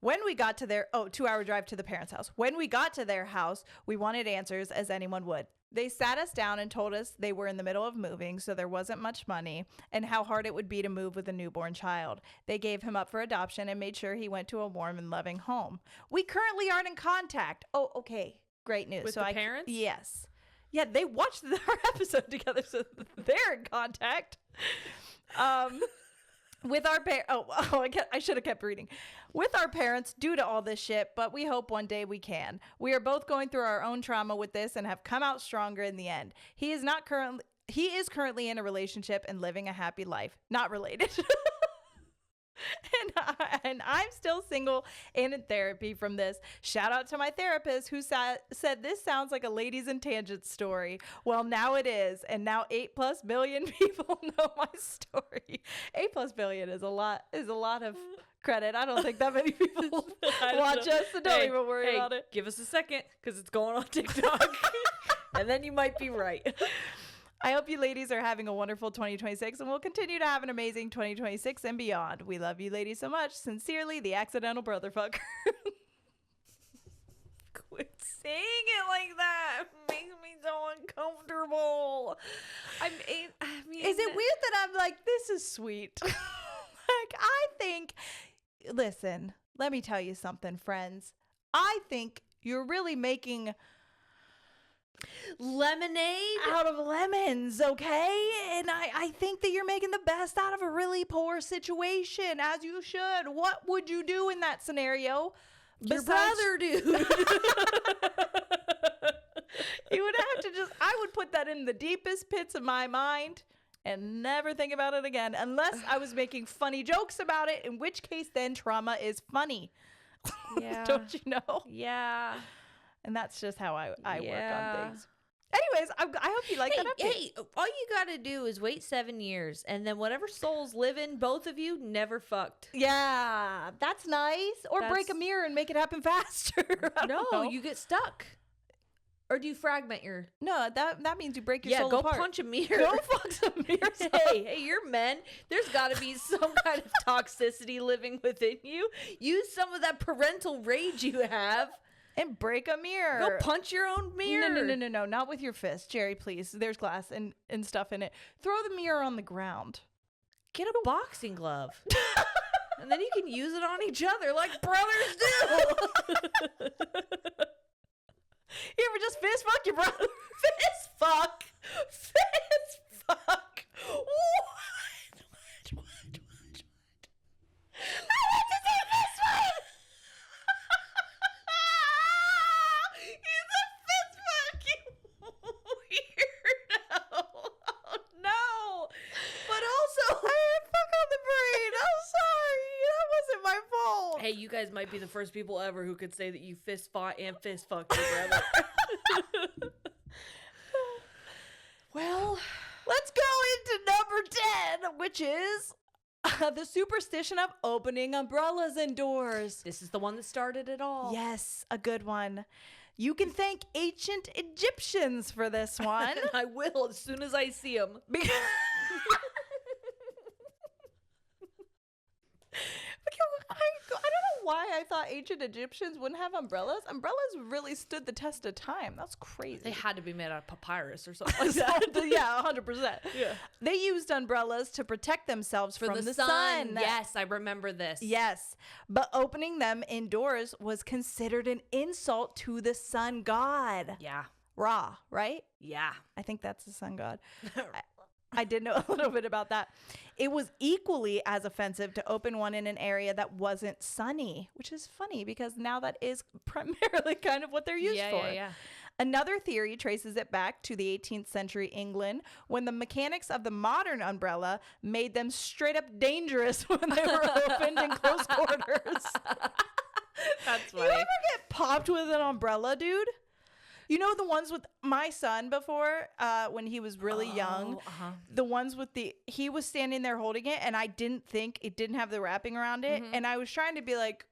When we got to their 2-hour drive to the parents' house. When we got to their house, we wanted answers as anyone would. They sat us down and told us they were in the middle of moving, so there wasn't much money, and how hard it would be to move with a newborn child. They gave him up for adoption and made sure he went to a warm and loving home. We currently aren't in contact. Oh, okay. Great news. With the parents? Yes. Yeah, they watched our episode together, so they're in contact. With our I should have kept reading. With our parents due to all this shit, but we hope one day we can. We are both going through our own trauma with this and have come out stronger in the end. He is currently in a relationship and living a happy life. Not related. And I'm still single and in therapy from this. Shout out to my therapist who said this sounds like a ladies and tangents story. Well, now it is. And now 8+ billion people know my story. 8+ billion is a lot of credit. I don't think that many people watch us, so don't even worry about it. Give us a second because it's going on TikTok. And then you might be right. I hope you ladies are having a wonderful 2026 and will continue to have an amazing 2026 and beyond. We love you ladies so much. Sincerely, the accidental brotherfucker. Quit saying it like that. It makes me so uncomfortable. I mean, is it weird that I'm like, this is sweet? Like, I think, listen, let me tell you something, friends. I think you're really making lemonade out of lemons, okay? And I think that you're making the best out of a really poor situation, as you should. What would you do in that scenario? Your brother, dude. You would have to I would put that in the deepest pits of my mind and never think about it again, unless I was making funny jokes about it, in which case then trauma is funny. Yeah. Don't you know? Yeah. And that's just how I work on things. Anyways, I hope you like that update. Hey, all you got to do is wait 7 years, and then whatever souls live in, both of you never fucked. Yeah, that's nice. Or break a mirror and make it happen faster. No, you get stuck. Or do you fragment your... No, that means you break your soul apart. Yeah, go punch a mirror. Go fuck some mirrors. Hey, you're men. There's got to be some kind of toxicity living within you. Use some of that parental rage you have. And break a mirror. Go punch your own mirror. No. Not with your fist. Jerry, please. There's glass and stuff in it. Throw the mirror on the ground. Get a boxing glove. And then you can use it on each other like brothers do. You ever just fist fuck your brother? Fist fuck. Fist fuck. What? I want to say fist fuck. He's a fist fuck, you weirdo. Oh, no. But also, I had fuck on the brain. I'm sorry. That wasn't my fault. Hey, you guys might be the first people ever who could say that you fist fought and fist fucked your brother. Well, let's go into number 10, which is the superstition of opening umbrellas indoors. This is the one that started it all. Yes, a good one. You can thank ancient Egyptians for this one. I will as soon as I see them. I don't know why I thought ancient Egyptians wouldn't have umbrellas. Umbrellas really stood the test of time. That's crazy. They had to be made out of papyrus or something like that. Yeah, 100%. Yeah. They used umbrellas to protect themselves from the sun. Yes, I remember this. Yes, but opening them indoors was considered an insult to the sun god. Yeah. Ra, right? Yeah. I think that's the sun god. I did know a little bit about that. It was equally as offensive to open one in an area that wasn't sunny, which is funny because now that is primarily kind of what they're used for. Yeah. Another theory traces it back to the 18th century England when the mechanics of the modern umbrella made them straight up dangerous when they were opened in close quarters. That's funny. You ever get popped with an umbrella, dude? You know the ones with my son before, when he was really young, the ones with he was standing there holding it and I didn't think it didn't have the wrapping around it. And I was trying to be like,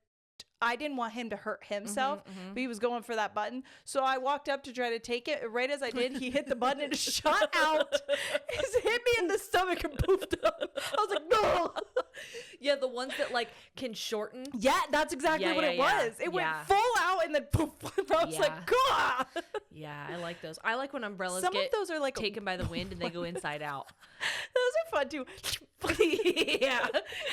I didn't want him to hurt himself, but he was going for that button. So I walked up to try to take it. Right as I did, he hit the button and shot out. It hit me in the stomach and poofed up. I was like, no. Yeah, the ones that like can shorten. Yeah, that's exactly what it was. It went full out and then poof. And I was like, God. Yeah, I like those. I like when umbrellas Some of those are like taken by the wind and they go inside out. Those are fun too. Yeah.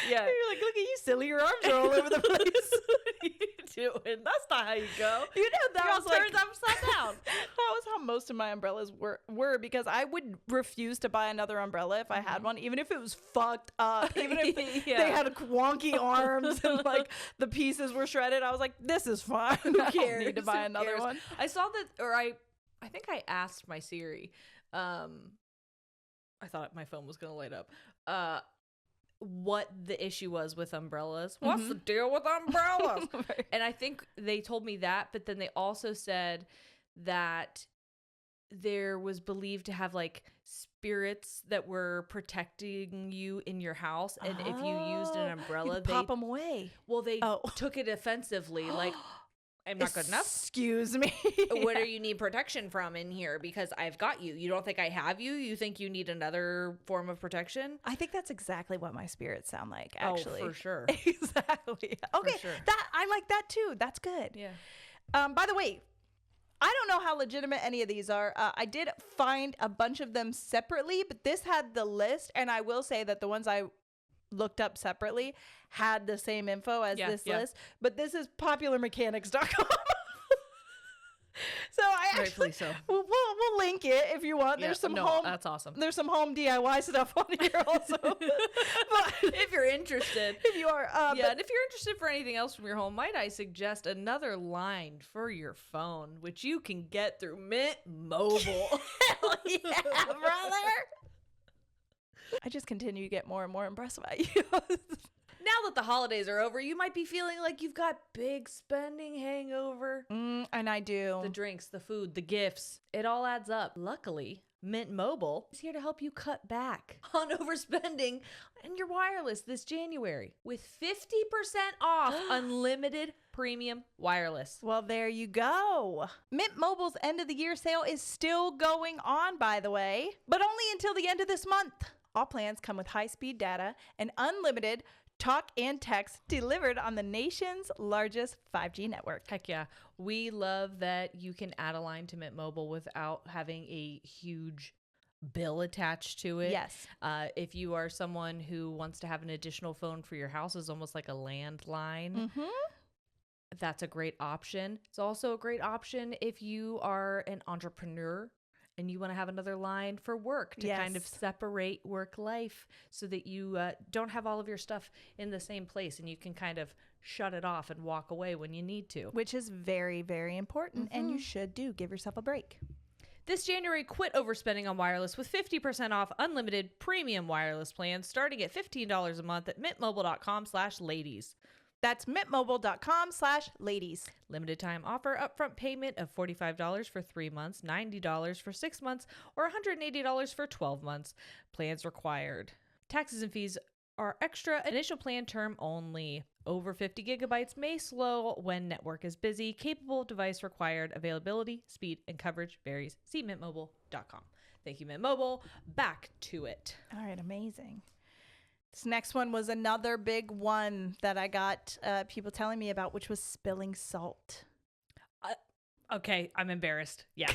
You're like, look at you, silly. Your arms are all over the place. What are you doing? That's not how you go. You know, that was like, turns upside down. That was how most of my umbrellas were because I would refuse to buy another umbrella if I had one, even if it was fucked up, even if they had wonky arms and like the pieces were shredded. I was like, this is fine. Who cares? I don't need to buy another one. I saw that, or I think I asked my Siri. I thought my phone was gonna light up. What the issue was with umbrellas. What's the deal with umbrellas? Right. And I think they told me that, but then they also said that there was believed to have like spirits that were protecting you in your house, and if you used an umbrella, they pop them away. Well, they took it offensively, like, I'm not good enough. Excuse me. What do you need protection from in here? Because I've got you. You don't think I have you? You think you need another form of protection? I think that's exactly what my spirits sound like, actually. Oh, for sure. Exactly. Okay. For sure. I like that too. That's good. Yeah. By the way, I don't know how legitimate any of these are. I did find a bunch of them separately, but this had the list, and I will say that the ones I looked up separately had the same info as this list, but this is popularmechanics.com. So I actually, we'll link it if you want. There's some home. That's awesome. There's some home DIY stuff on here also. But if you're interested, if you are, and if you're interested for anything else from your home, might I suggest another line for your phone, which you can get through Mint Mobile. Hell yeah, brother. I just continue to get more and more impressed by you. Now that the holidays are over, you might be feeling like you've got big spending hangover. And I do. The drinks, the food, the gifts, it all adds up. Luckily, Mint Mobile is here to help you cut back on overspending in your wireless this January with 50% off unlimited premium wireless. Well, there you go. Mint Mobile's end of the year sale is still going on, by the way, but only until the end of this month. All plans come with high-speed data and unlimited talk and text delivered on the nation's largest 5G network. Heck yeah. We love that you can add a line to Mint Mobile without having a huge bill attached to it. Yes. If you are someone who wants to have an additional phone for your house, is almost like a landline. That's a great option. It's also a great option if you are an entrepreneur and you want to have another line for work to kind of separate work life so that you don't have all of your stuff in the same place and you can kind of shut it off and walk away when you need to. Which is very, very important, and you should do. Give yourself a break. This January, quit overspending on wireless with 50% off unlimited premium wireless plans starting at $15 a month at mintmobile.com/ladies. That's mintmobile.com/ladies. Limited time offer, upfront payment of $45 for 3 months, $90 for 6 months, or $180 for 12 months. Plans required. Taxes and fees are extra. Initial plan term only. Over 50 gigabytes may slow when network is busy. Capable device required. Availability, speed, and coverage varies. See mintmobile.com. Thank you, Mint Mobile. Back to it. All right, amazing. This next one was another big one that I got people telling me about, which was spilling salt. Okay, I'm embarrassed. Yeah.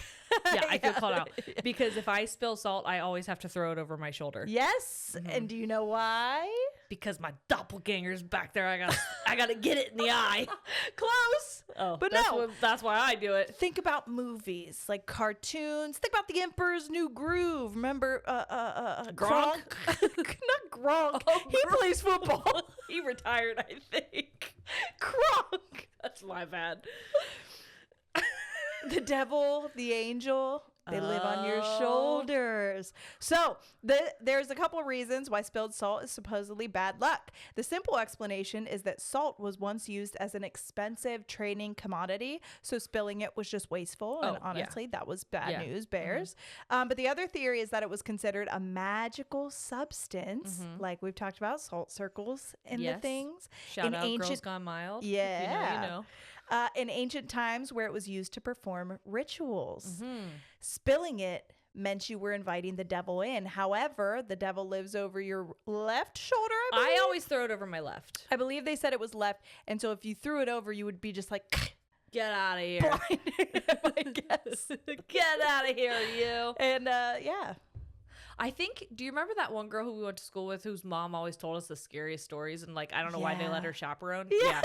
Yeah, I feel called out. Because if I spill salt, I always have to throw it over my shoulder. Yes. And do you know why? Because my doppelganger's back there. I gotta get it in the eye. Close. Oh, but that's why I do it. Think about movies, like cartoons. Think about The Emperor's New Groove. Remember Gronk? Not Gronk. Oh, he plays football. He retired, I think. Gronk. That's my bad. The devil, the angel, they live on your shoulders. So there's a couple of reasons why spilled salt is supposedly bad luck. The simple explanation is that salt was once used as an expensive training commodity. So spilling it was just wasteful. And honestly, that was bad news, bears. But the other theory is that it was considered a magical substance. Like we've talked about, salt circles and the things. Shout out Girls Gone Mild. Yeah. You know. In ancient times where it was used to perform rituals. Spilling it meant you were inviting the devil in. However, the devil lives over your left shoulder, I always throw it over my left. I believe they said it was left. And so if you threw it over, you would be just like, get out of here. Blinded, I guess. Get out of here, you. And yeah. I think, do you remember that one girl who we went to school with whose mom always told us the scariest stories? And like, I don't know why they let her chaperone. Yeah.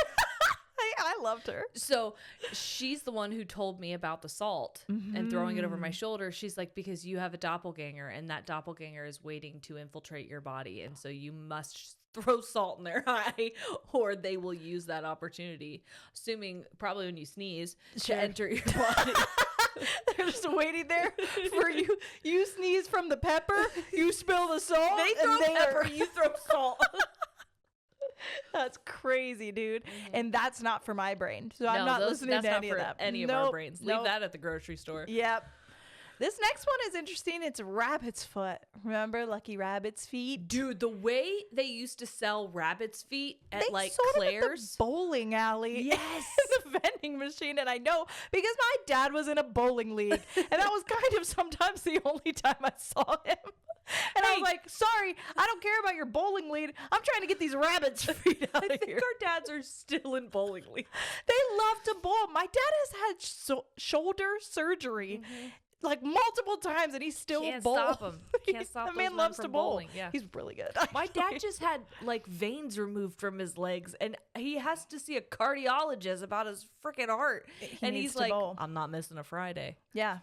I loved her. So she's the one who told me about the salt and throwing it over my shoulder. She's like, because you have a doppelganger and that doppelganger is waiting to infiltrate your body. And so you must throw salt in their eye or they will use that opportunity, assuming probably when you sneeze, to enter your body. They're just waiting there for you. You sneeze from the pepper, you spill the salt. They throw pepper, you throw salt. That's crazy, dude. And that's not for my brain. So I'm not listening to any of that. Any of our brains. Leave that at the grocery store. Yep. This next one is interesting. It's rabbit's foot. Remember Lucky Rabbit's feet? Dude, the way they used to sell rabbit's feet at they like sold Claire's. Them at the bowling alley. Yes. In the vending machine. And I know because my dad was in a bowling league. And that was kind of sometimes the only time I saw him. And I was like, sorry, I don't care about your bowling league. I'm trying to get these rabbits' feet out of here. I think our dads are still in bowling league. They love to bowl. My dad has had shoulder surgery like multiple times, and he's still Can't bowls. Stop him. Can't stop the man loves to bowl. Bowling. Yeah. He's really good. My dad just had like veins removed from his legs, and he has to see a cardiologist about his freaking heart. He's like, bowl. I'm not missing a Friday. Yeah.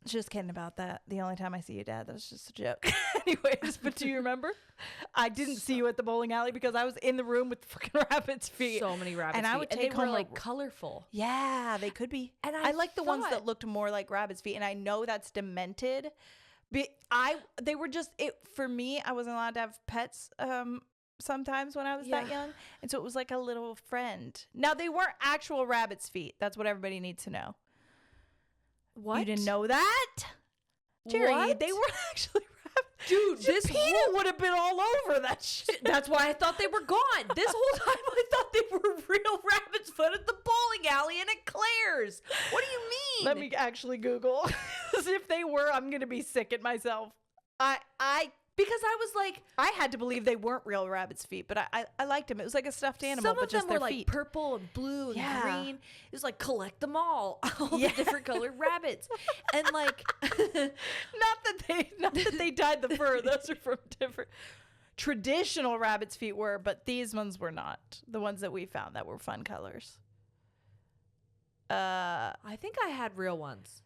Just kidding about that. The only time I see you, Dad, that was just a joke. Anyways, but do you remember? I didn't see you at the bowling alley because I was in the room with freaking rabbit's feet. So many rabbit's feet. And I would take home like colorful. Yeah, they could be. And I like the ones that looked more like rabbit's feet. And I know that's demented. But they were just, for me, I wasn't allowed to have pets sometimes when I was that young. And so it was like a little friend. Now, they weren't actual rabbit's feet. That's what everybody needs to know. What? You didn't know that? Jerry, what? They were actually rabbits. Dude, this whole would have been all over that shit. That's why I thought they were gone. This whole time I thought they were real rabbit's foot at the bowling alley and at Claire's. What do you mean? Let me actually Google. If they were, I'm going to be sick at myself. Because I was like, I had to believe they weren't real rabbit's feet, but I liked them. It was like a stuffed animal, but just their feet. Some of them were like purple and blue and green. It was like collect them all the different colored rabbits, and like, not that they dyed the fur. Those are from different. Traditional rabbit's feet were, but these ones were not. The ones that we found that were fun colors. I think I had real ones.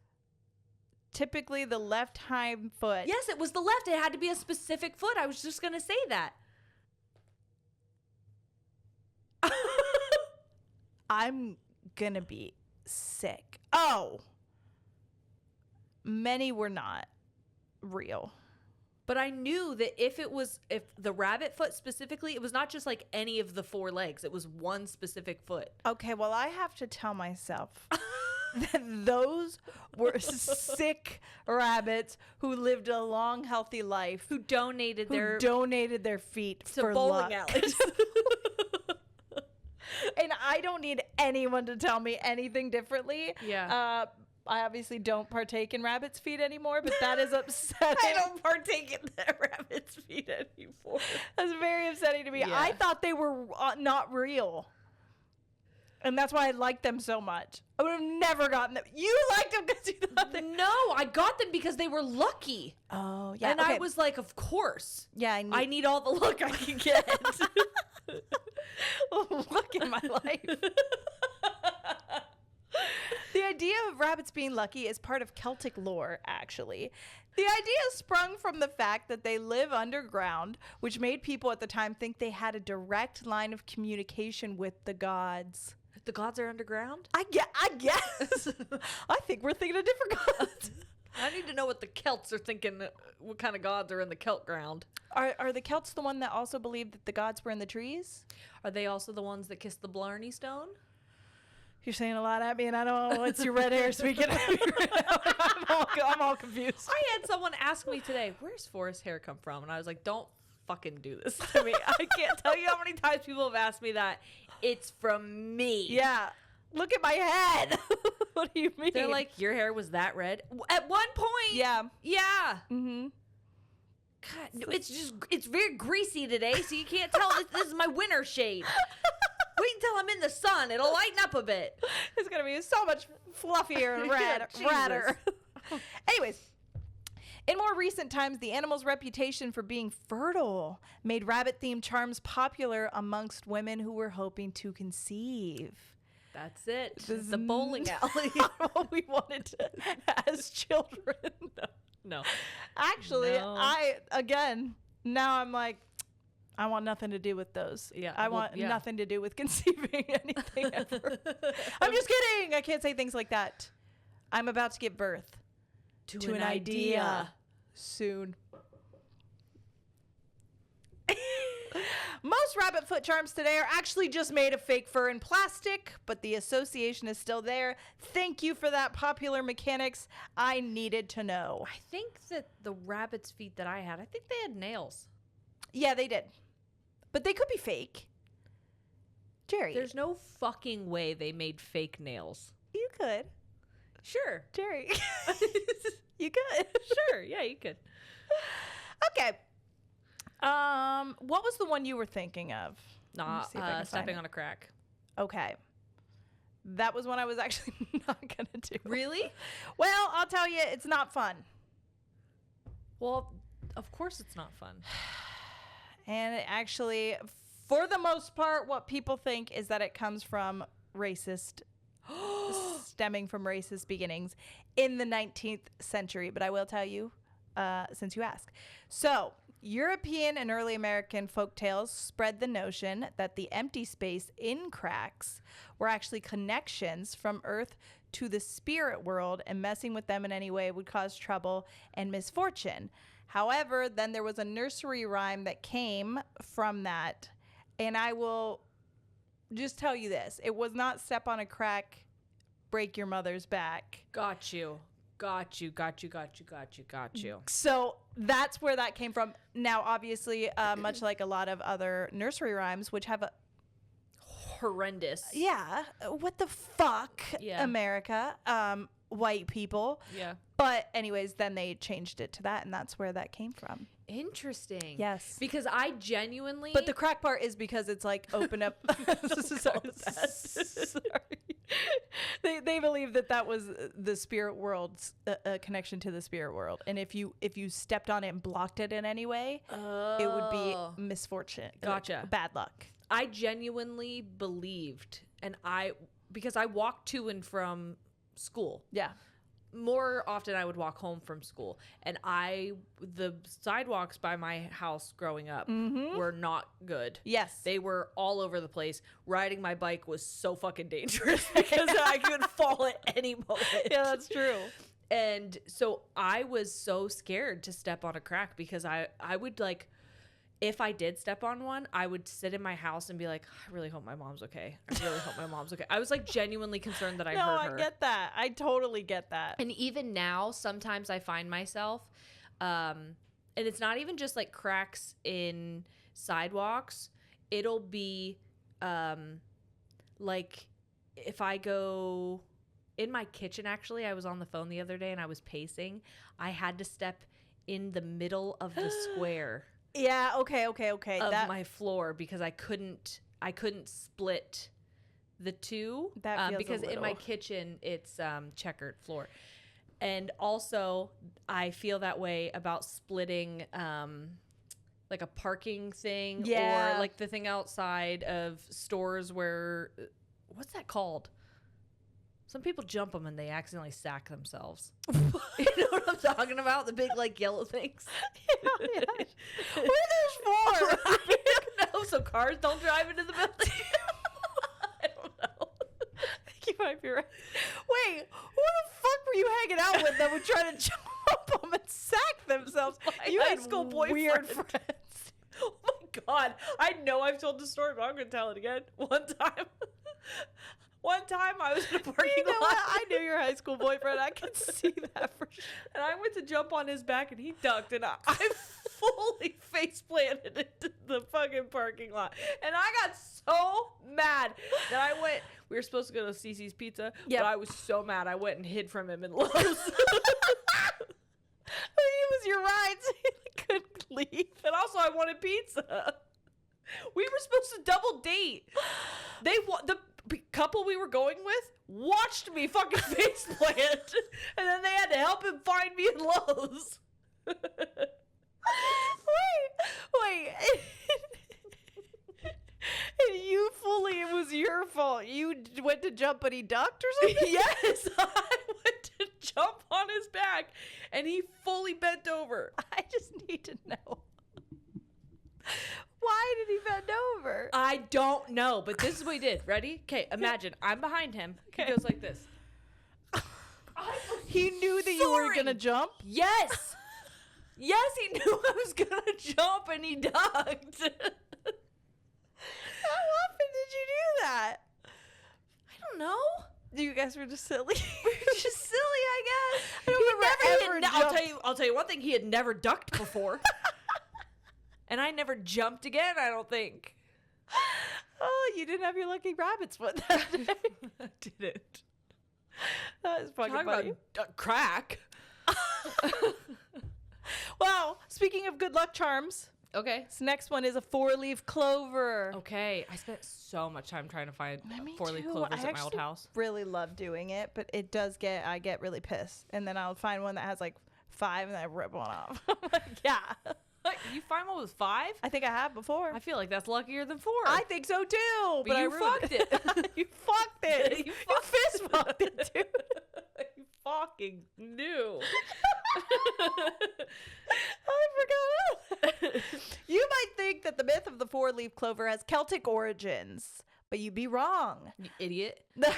Typically the left hind foot. Yes, it was the left. It had to be a specific foot. I was just going to say that. I'm going to be sick. Oh. Many were not real. But I knew that if the rabbit foot specifically, it was not just like any of the 4 legs. It was one specific foot. Okay, well, I have to tell myself that those were sick rabbits who lived a long, healthy life. Who donated their feet to for bowling alleys. And I don't need anyone to tell me anything differently. Yeah. I obviously don't partake in rabbit's feet anymore, but that is upsetting. I don't partake in the rabbit's feet anymore. That's very upsetting to me. Yeah. I thought they were not real. And that's why I liked them so much. I would have never gotten them. You liked them because you thought they... No, I got them because they were lucky. Oh, yeah. And I was like, of course. Yeah, I need all the luck I can get. Luck in my life. The idea of rabbits being lucky is part of Celtic lore, actually. The idea sprung from the fact that they live underground, which made people at the time think they had a direct line of communication with the gods. The gods are underground? I guess. I think we're thinking of different gods. I need to know what the Celts are thinking, what kind of gods are in the Celt ground. Are the Celts the one that also believed that the gods were in the trees? Are they also the ones that kissed the Blarney Stone? You're saying a lot at me, and I don't know. It's your red hair speaking at me right now. I'm all confused. I had someone ask me today, where's Forrest's hair come from? And I was like, don't fucking do this to me. I can't tell you how many times people have asked me that. It's from me. Yeah. Look at my head. What do you mean? They're like, your hair was that red? At one point. Yeah. Yeah. Mm-hmm. God, it's very greasy today, so you can't tell. This is my winter shade. Wait until I'm in the sun. It'll lighten up a bit. It's going to be so much fluffier and radder. Anyways, in more recent times, the animal's reputation for being fertile made rabbit-themed charms popular amongst women who were hoping to conceive. That's it. This is the bowling alley. Not what we wanted to as children. No. Actually, now I'm like, I want nothing to do with those. Yeah, I want nothing to do with conceiving anything ever. I'm just kidding. I can't say things like that. I'm about to give birth to an idea soon. Most rabbit foot charms today are actually just made of fake fur and plastic, but the association is still there. Thank you for that popular mechanics. I needed to know. I think that the rabbit's feet that I had, I think they had nails. Yeah, they did. But they could be fake. Jerry. There's no fucking way they made fake nails. You could. Sure. Jerry. You could. Sure. Yeah, you could. Okay. What was the one you were thinking of? Stepping on a crack. Okay. That was one I was actually not going to do. Really? Well, I'll tell you, it's not fun. Well, of course it's not fun. And it actually, for the most part, what people think is that it comes from stemming from racist beginnings in the 19th century. But I will tell you, since you ask. So, European and early American folktales spread the notion that the empty space in cracks were actually connections from Earth to the spirit world, and messing with them in any way would cause trouble and misfortune. However, then there was a nursery rhyme that came from that, and I will just tell you this. It was not step on a crack, break your mother's back. Got you. So that's where that came from. Now, obviously, much like a lot of other nursery rhymes, which have a horrendous. Yeah. What the fuck, America? White people. Yeah. But anyways, then they changed it to that, and that's where that came from. Interesting. Yes. Because I genuinely... But the crack part is because it's like open up... Sorry. They believe that was the spirit world's connection to the spirit world. And if you stepped on it and blocked it in any way, it would be misfortune. Gotcha. Bad luck. I genuinely believed, because I walked to and from school. Yeah. More often I would walk home from school, and the sidewalks by my house growing up were not good. Yes. They were all over the place. Riding my bike was so fucking dangerous because I could fall at any moment. Yeah, that's true. And so I was so scared to step on a crack because I would like, if I did step on one, I would sit in my house and be like, I really hope my mom's okay. I was like genuinely concerned that I hurt her. No, I get that. I totally get that. And even now, sometimes I find myself, and it's not even just like cracks in sidewalks. It'll be like if I go in my kitchen, actually, I was on the phone the other day and I was pacing. I had to step in the middle of the square. Yeah, okay. Of my floor because I couldn't split the two. That feels because in my kitchen it's checkered floor. And also I feel that way about splitting like a parking thing or like the thing outside of stores where, what's that called? Some people jump them and they accidentally sack themselves. You know what I'm talking about? The big, like, yellow things. Yeah. What are those for? I don't know. So cars don't drive into the building. I don't know. I think you might be right. Wait, who the fuck were you hanging out with that would try to jump them and sack themselves? You had school boyfriend. Weird friends. Oh my God. I know I've told the story, but I'm going to tell it again. One time I was in a parking lot. What? I knew your high school boyfriend. I could see that for sure. And I went to jump on his back and he ducked and I fully face planted into the fucking parking lot. And I got so mad that I went, we were supposed to go to Cece's Pizza, but I was so mad I went and hid from him in Lowe's. He was your ride, so you couldn't leave. And also I wanted pizza. We were supposed to double date. The couple we were going with watched me fucking face plant, and then they had to help him find me in Lowe's. Wait. And it was your fault. You went to jump, but he ducked or something? Yes, I went to jump on his back, and he fully bent over. I just need to know. Why did he bend over? I don't know, but this is what he did. Ready? Okay, imagine. I'm behind him. Okay. He goes like this. He knew that you were going to jump? Yes. Yes, he knew I was going to jump, and he ducked. How often did you do that? I don't know. You guys were just silly. We were just silly, I guess. I don't remember ever I'll tell you one thing. He had never ducked before. And I never jumped again, I don't think. Oh, you didn't have your lucky rabbit's foot that day. I didn't. That was fucking funny. About crack. Well, speaking of good luck charms. Okay. This next one is a 4-leaf clover. Okay. I spent so much time trying to find 4-leaf clovers at my old house. I really love doing it, but I get really pissed. And then I'll find one that has like 5 and I rip one off. I'm like, yeah. You find one with 5? I think I have before. I feel like that's luckier than 4. I think so too. But you fucked it. You fucked it. You fist fucked it too. You fucking knew. I forgot. You might think that the myth of the four-leaf clover has Celtic origins, but you'd be wrong. You idiot. The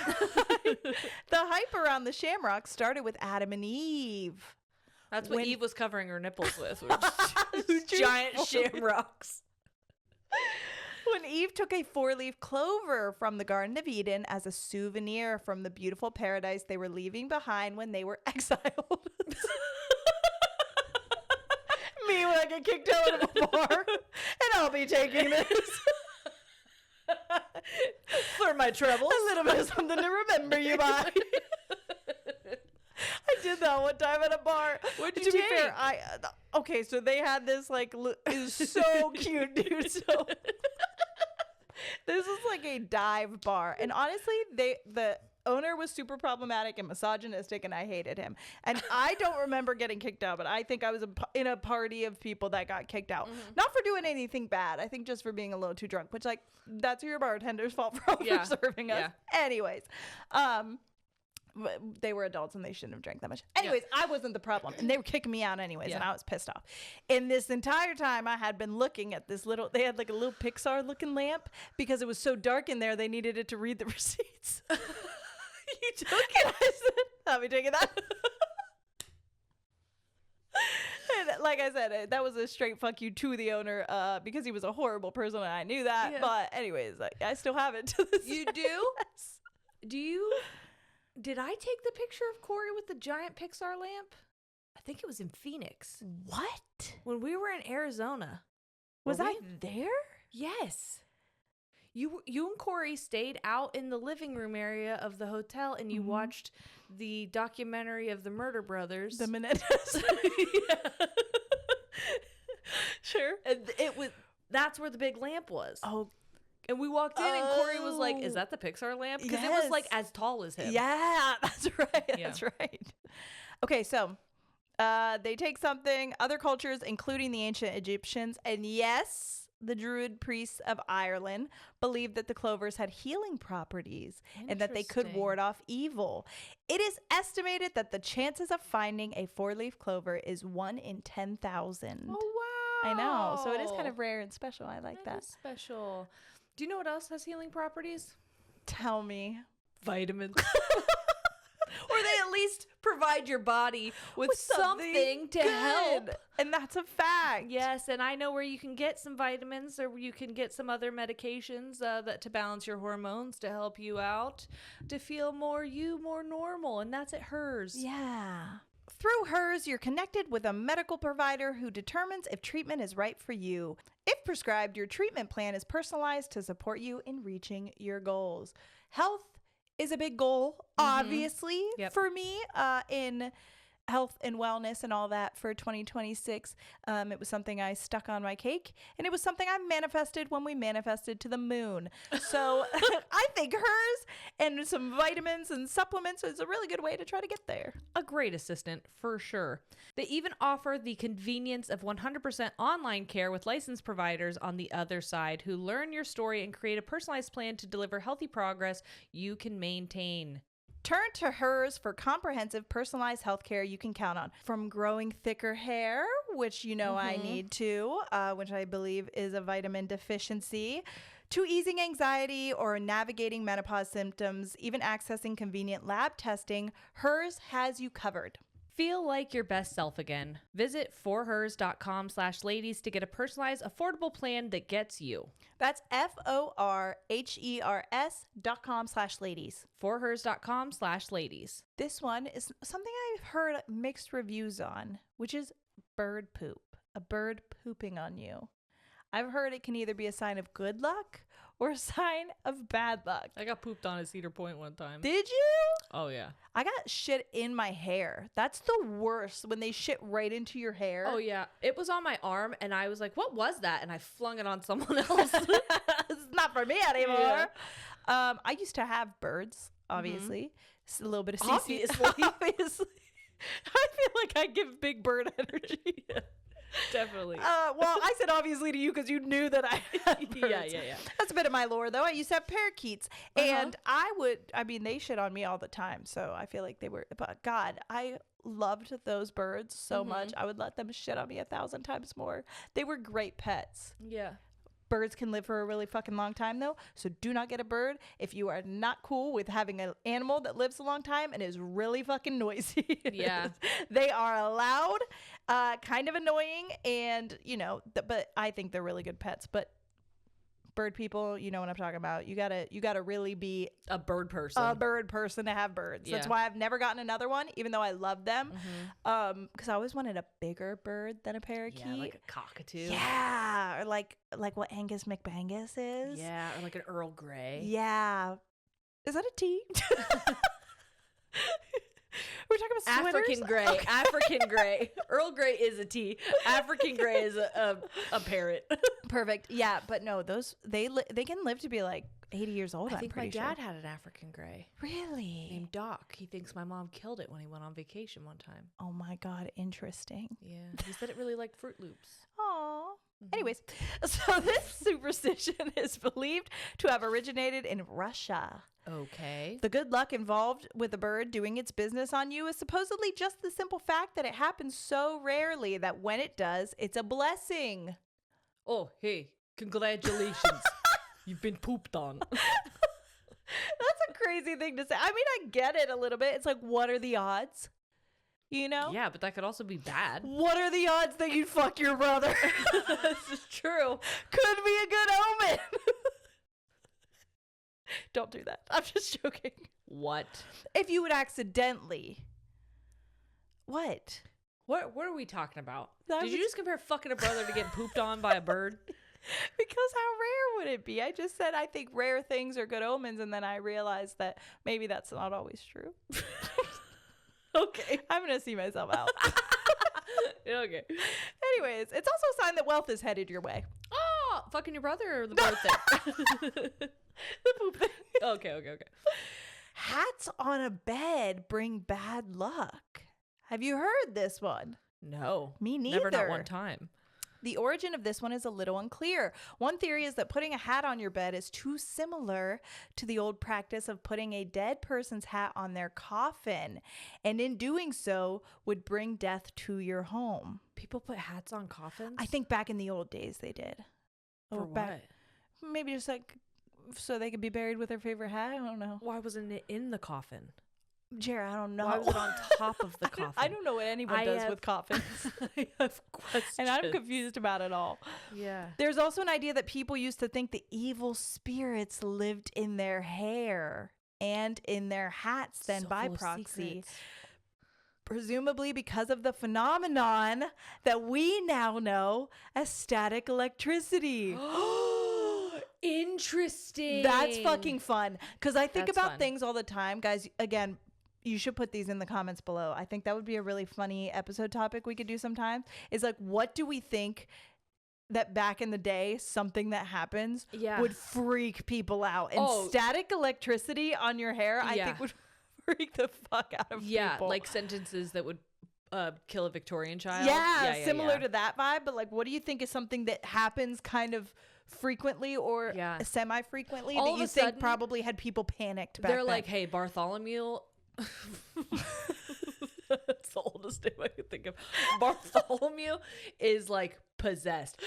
hype around the shamrock started with Adam and Eve. That's what Eve was covering her nipples with. Giant shamrocks. When Eve took a four-leaf clover from the Garden of Eden as a souvenir from the beautiful paradise they were leaving behind when they were exiled. Me when I get kicked out of a bar, and I'll be taking this. For my troubles. A little bit of something to remember you by. I did that one time at a bar. What did you take? To be fair, okay, so they had this like it was so cute, dude. So this was like a dive bar, and honestly, the owner was super problematic and misogynistic, and I hated him. And I don't remember getting kicked out, but I think I was in a party of people that got kicked out, not for doing anything bad. I think just for being a little too drunk, which like that's your bartender's fault for over-serving us. Anyways, they were adults and they shouldn't have drank that much. Anyways, I wasn't the problem, and they were kicking me out anyways, and I was pissed off. And this entire time I had been looking at this they had like a little Pixar looking lamp because it was so dark in there they needed it to read the receipts. You took it? I said, I'll be taking that. And like I said, that was a straight fuck you to the owner because he was a horrible person and I knew that. Yeah. But anyways, I still have it to this You day. do? Yes. Do you? Did I take the picture of Corey with the giant Pixar lamp? I think it was in Phoenix. What? When we were in Arizona. Was I there? Yes. You and Corey stayed out in the living room area of the hotel and you watched the documentary of the Murder Brothers. The Menendez. Sure. And that's where the big lamp was. Oh. And we walked in and Corey was like, is that the Pixar lamp? Because it was like as tall as him. Yeah, that's right. That's right. Okay, so they take something, other cultures, including the ancient Egyptians, and yes, the Druid priests of Ireland believed that the clovers had healing properties and that they could ward off evil. It is estimated that the chances of finding a four-leaf clover is 1 in 10,000. Oh, wow. I know. So it is kind of rare and special. I like that. That is special. Do you know what else has healing properties? Tell me. Vitamins. Or they at least provide your body with something to help. And that's a fact. Yes, and I know where you can get some vitamins or you can get some other medications that to balance your hormones to help you out, to feel more normal, and that's at Hers. Yeah. Through Hers, you're connected with a medical provider who determines if treatment is right for you. If prescribed, your treatment plan is personalized to support you in reaching your goals. Health is a big goal, obviously, for me in health and wellness and all that for 2026. It was something I stuck on my cake, and it was something I manifested when we manifested to the moon. So I think Hers and some vitamins and supplements is a really good way to try to get there. A great assistant, for sure. They even offer the convenience of 100% online care with licensed providers on the other side who learn your story and create a personalized plan to deliver healthy progress you can maintain. Turn to Hers for comprehensive personalized healthcare you can count on. From growing thicker hair, which you know I need to, which I believe is a vitamin deficiency, to easing anxiety or navigating menopause symptoms, even accessing convenient lab testing, Hers has you covered. Feel like your best self again. Visit forhers.com/ladies to get a personalized, affordable plan that gets you. That's FORHERS.com/ladies. Forhers.com/ladies. This one is something I've heard mixed reviews on, which is bird poop. A bird pooping on you. I've heard it can either be a sign of good luck or a sign of bad luck. I got pooped on at Cedar Point one time. Did you? Oh, yeah. I got shit in my hair. That's the worst, when they shit right into your hair. Oh, yeah. It was on my arm, and I was like, what was that? And I flung it on someone else. It's not for me anymore. Yeah. I used to have birds, obviously. A little bit of CC. Obviously. I feel like I give big bird energy. Definitely. Well, I said obviously to you because you knew that I had birds. Yeah. That's a bit of my lore, though. I used to have parakeets, and they shit on me all the time, so I feel like they were, but God, I loved those birds so much. I would let them shit on me 1,000 times more. They were great pets. Yeah. Birds can live for a really fucking long time, though, so do not get a bird if you are not cool with having an animal that lives a long time and is really fucking noisy. Yeah. They are loud, kind of annoying, and, but I think they're really good pets. But bird people, you know what I'm talking about. You gotta really be a bird person to have birds. That's why I've never gotten another one, even though I love them. Because I always wanted a bigger bird than a parakeet. Yeah, like a cockatoo. Yeah, or like what Angus McBangus is. Yeah, or like an Earl Grey. Yeah. Is that a tea? We're talking about sweaters? African Grey. Okay. African Grey. Earl Grey is a tea. African Grey is a parrot. Perfect. Yeah, but no, those they can live to be like 80 years old. I think my dad had an African Grey. Really? Named Doc. He thinks my mom killed it when he went on vacation one time. Oh my God, interesting. Yeah. He said it really liked Fruit Loops. Aw. Anyways, so this superstition is believed to have originated in Russia. Okay. The good luck involved with a bird doing its business on you is supposedly just the simple fact that it happens so rarely that when it does, it's a blessing. Oh, hey, congratulations. You've been pooped on. That's a crazy thing to say. I mean, I get it a little bit. It's like, what are the odds? You know? Yeah, but that could also be bad. What are the odds that you'd fuck your brother? This is true. Could be a good omen. Don't do that. I'm just joking. What? If you would accidentally. What? What are we talking about? Did you just compare fucking a brother to getting pooped on by a bird? Because how rare would it be? I just said I think rare things are good omens, and then I realized that maybe that's not always true. Okay. I'm going to see myself out. Okay. Anyways, it's also a sign that wealth is headed your way. Oh, fucking your brother or the bird thing? The poop thing. Okay. Hats on a bed bring bad luck. Have you heard this one? No. Me neither. Never, not one time. The origin of this one is a little unclear. One theory is that putting a hat on your bed is too similar to the old practice of putting a dead person's hat on their coffin, and in doing so would bring death to your home. People put hats on coffins? I think back in the old days they did. For what? Maybe just like so they could be buried with their favorite hat. I don't know. Why wasn't it in the coffin? Jared, I don't know. Why was it on top of the coffin? I don't know what anyone does with coffins. I have questions. And I'm confused about it all. Yeah. There's also an idea that people used to think the evil spirits lived in their hair and in their hats then by proxy. Presumably because of the phenomenon that we now know as static electricity. Interesting. That's fucking fun. Because I think about things all the time. Guys, again, you should put these in the comments below. I think that would be a really funny episode topic we could do sometime. Is like, what do we think that back in the day, something that happens would freak people out? And static electricity on your hair, I think would freak the fuck out of people. Yeah, like sentences that would kill a Victorian child. Yeah, similar to that vibe. But like, what do you think is something that happens kind of frequently or semi-frequently that you think probably had people panicked back then? They're like, hey, Bartholomew... That's the oldest name I could think of. Bartholomew is like possessed.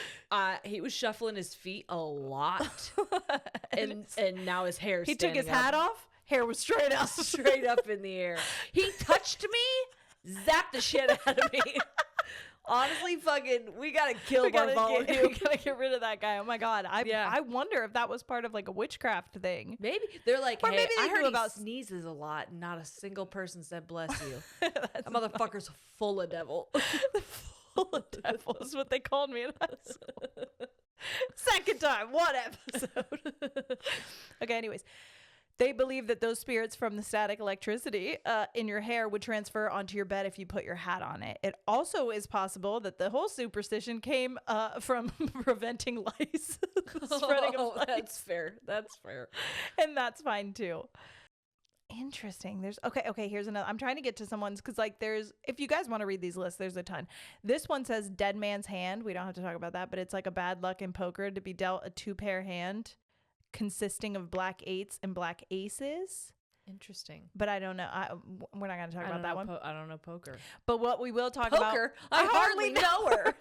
He was shuffling his feet a lot, and now his hair. He took his hat off. Hair was straight up, straight up in the air. He touched me, zapped the shit out of me. Honestly, fucking, we gotta kill Bartholomew. We gotta get rid of that guy. Oh my God. I wonder if that was part of like a witchcraft thing. Maybe. They're like, or hey, maybe I heard about sneezes a lot and not a single person said bless you. That motherfucker's full of devil. Full of devil is what they called me in high school. Second time. One episode. Okay, anyways. They believe that those spirits from the static electricity in your hair would transfer onto your bed if you put your hat on it. It also is possible that the whole superstition came from preventing lice. Spreading of lice. That's fair. That's fair. And that's fine too. Interesting. There's okay. Here's another. I'm trying to get to someone's because like there's if you guys want to read these lists, there's a ton. This one says dead man's hand. We don't have to talk about that, but it's like a bad luck in poker to be dealt a 2-pair hand consisting of black 8s and black aces. Interesting. But I don't know. We're not going to talk about that one. I don't know poker. But what we will talk about. Poker? I hardly know her.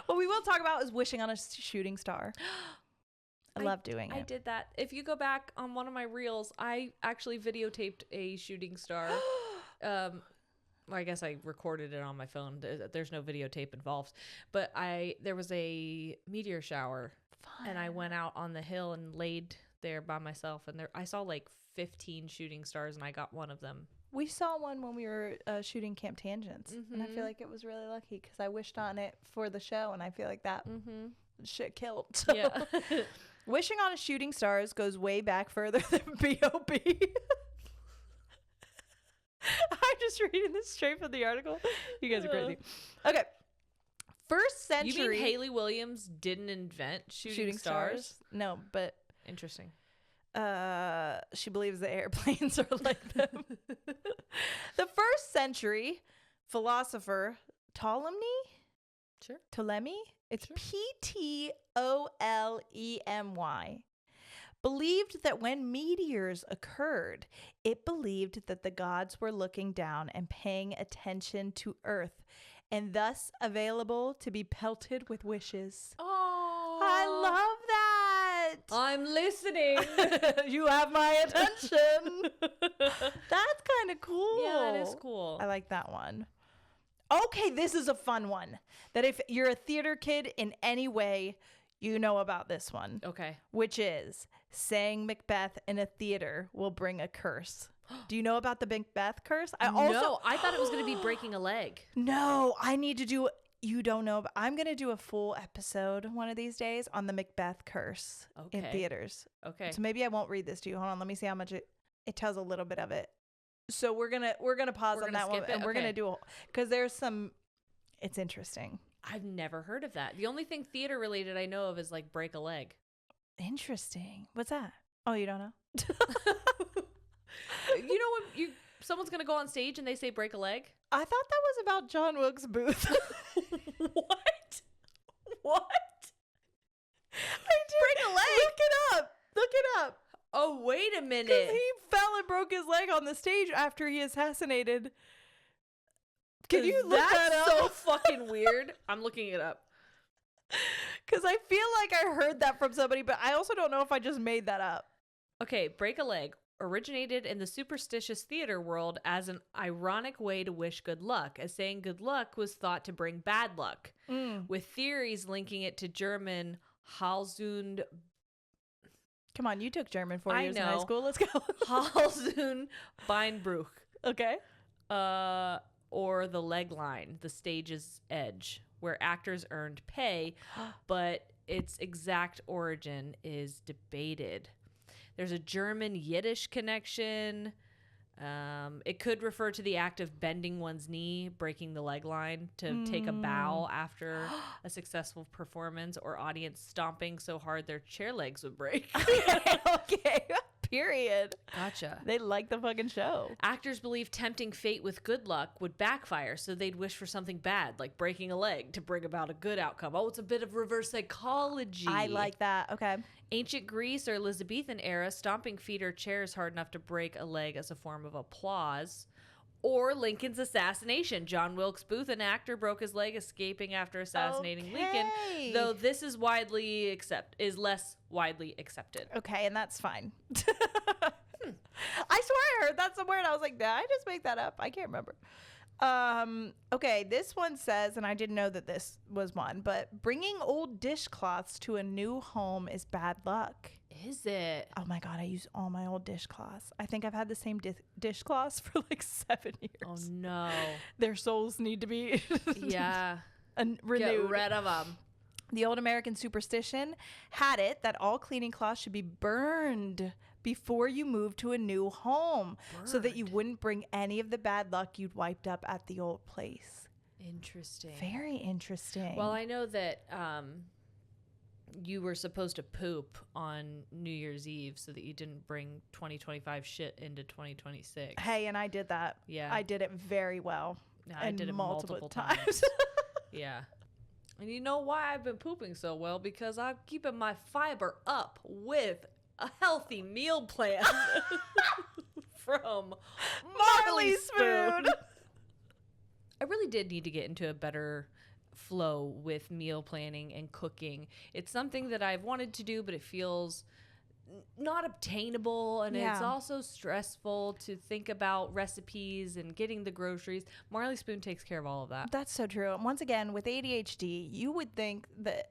What we will talk about is wishing on a shooting star. I love doing it. I did that. If you go back on one of my reels, I actually videotaped a shooting star. I guess I recorded it on my phone. There's no videotape involved. But there was a meteor shower. Fun. And I went out on the hill and laid there by myself. And I saw like 15 shooting stars, and I got one of them. We saw one when we were shooting Camp Tangents. Mm-hmm. And I feel like it was really lucky because I wished on it for the show. And I feel like that shit killed. So. Yeah. Wishing on a shooting stars goes way back further than B.O.B. I'm just reading this straight from the article. You guys are crazy. Okay. First century. You mean Haley Williams didn't invent shooting stars? No, but. Interesting. She believes the airplanes are like them. The first century philosopher Ptolemy? Sure. Ptolemy? It's Ptolemy. Believed that when meteors occurred, it believed that the gods were looking down and paying attention to Earth, and thus available to be pelted with wishes. Oh, I love that. I'm listening. You have my attention. That's kind of cool. Yeah, that is cool. I like that one. Okay, this is a fun one. That if you're a theater kid in any way, you know about this one. Okay. Which is saying Macbeth in a theater will bring a curse. Do you know about the Macbeth curse? No, I thought it was going to be breaking a leg. No, I need to do. You don't know. But I'm going to do a full episode one of these days on the Macbeth curse in theaters. Okay. So maybe I won't read this to you. Hold on. Let me see how much it tells a little bit of it. So we're gonna pause on that one, and we're gonna do because there's some. It's interesting. I've never heard of that. The only thing theater related I know of is like break a leg. Interesting. What's that? Oh, you don't know? You know when someone's gonna go on stage and they say break a leg? I thought that was about John Wilkes Booth. What? I did. Break a leg. Look it up. Oh, wait a minute. Because he fell and broke his leg on the stage after he assassinated. Can you look that up? That's so fucking weird. I'm looking it up. Because I feel like I heard that from somebody, but I also don't know if I just made that up. Okay, break a leg originated in the superstitious theater world as an ironic way to wish good luck, as saying good luck was thought to bring bad luck, with theories linking it to German Halsund. Come on, you took German 4 years in high school. Let's go. Halsund Beinbruch. Okay. Or the leg line, the stage's edge, where actors earned pay, but its exact origin is debated. There's a German Yiddish connection. It could refer to the act of bending one's knee, breaking the leg line to take a bow after a successful performance, or audience stomping so hard their chair legs would break. Okay. Period. Gotcha. They like the fucking show. Actors believe tempting fate with good luck would backfire, so they'd wish for something bad, like breaking a leg, to bring about a good outcome. Oh, it's a bit of reverse psychology. I like that. Okay. Ancient Greece or Elizabethan era, stomping feet or chairs hard enough to break a leg as a form of applause. Or Lincoln's assassination. John Wilkes Booth, an actor, broke his leg escaping after assassinating Lincoln, though this is less widely accepted. Okay, and that's fine. I swear I heard that somewhere, and I was like, did I just make that up? I can't remember. Okay, this one says, and I didn't know that this was one, but bringing old dishcloths to a new home is bad luck. Is it? Oh my God, I use all my old dishcloths. I think I've had the same dishcloths for like 7 years. Oh no. Their souls need to be renewed. Get rid of them. The old American superstition had it that all cleaning cloths should be burned before you move to a new home, so that you wouldn't bring any of the bad luck you'd wiped up at the old place. Interesting. Very interesting. Well, I know that you were supposed to poop on New Year's Eve so that you didn't bring 2025 shit into 2026. Hey, and I did that. Yeah. I did it very well. Yeah, I did it multiple times. Yeah. And you know why I've been pooping so well? Because I'm keeping my fiber up with a healthy meal plan from Marley Spoon. I really did need to get into a better flow with meal planning and cooking. It's something that I've wanted to do, but it feels not obtainable, and it's also stressful to think about recipes and getting the groceries. Marley Spoon takes care of all of that. That's so true. And once again, with ADHD, you would think that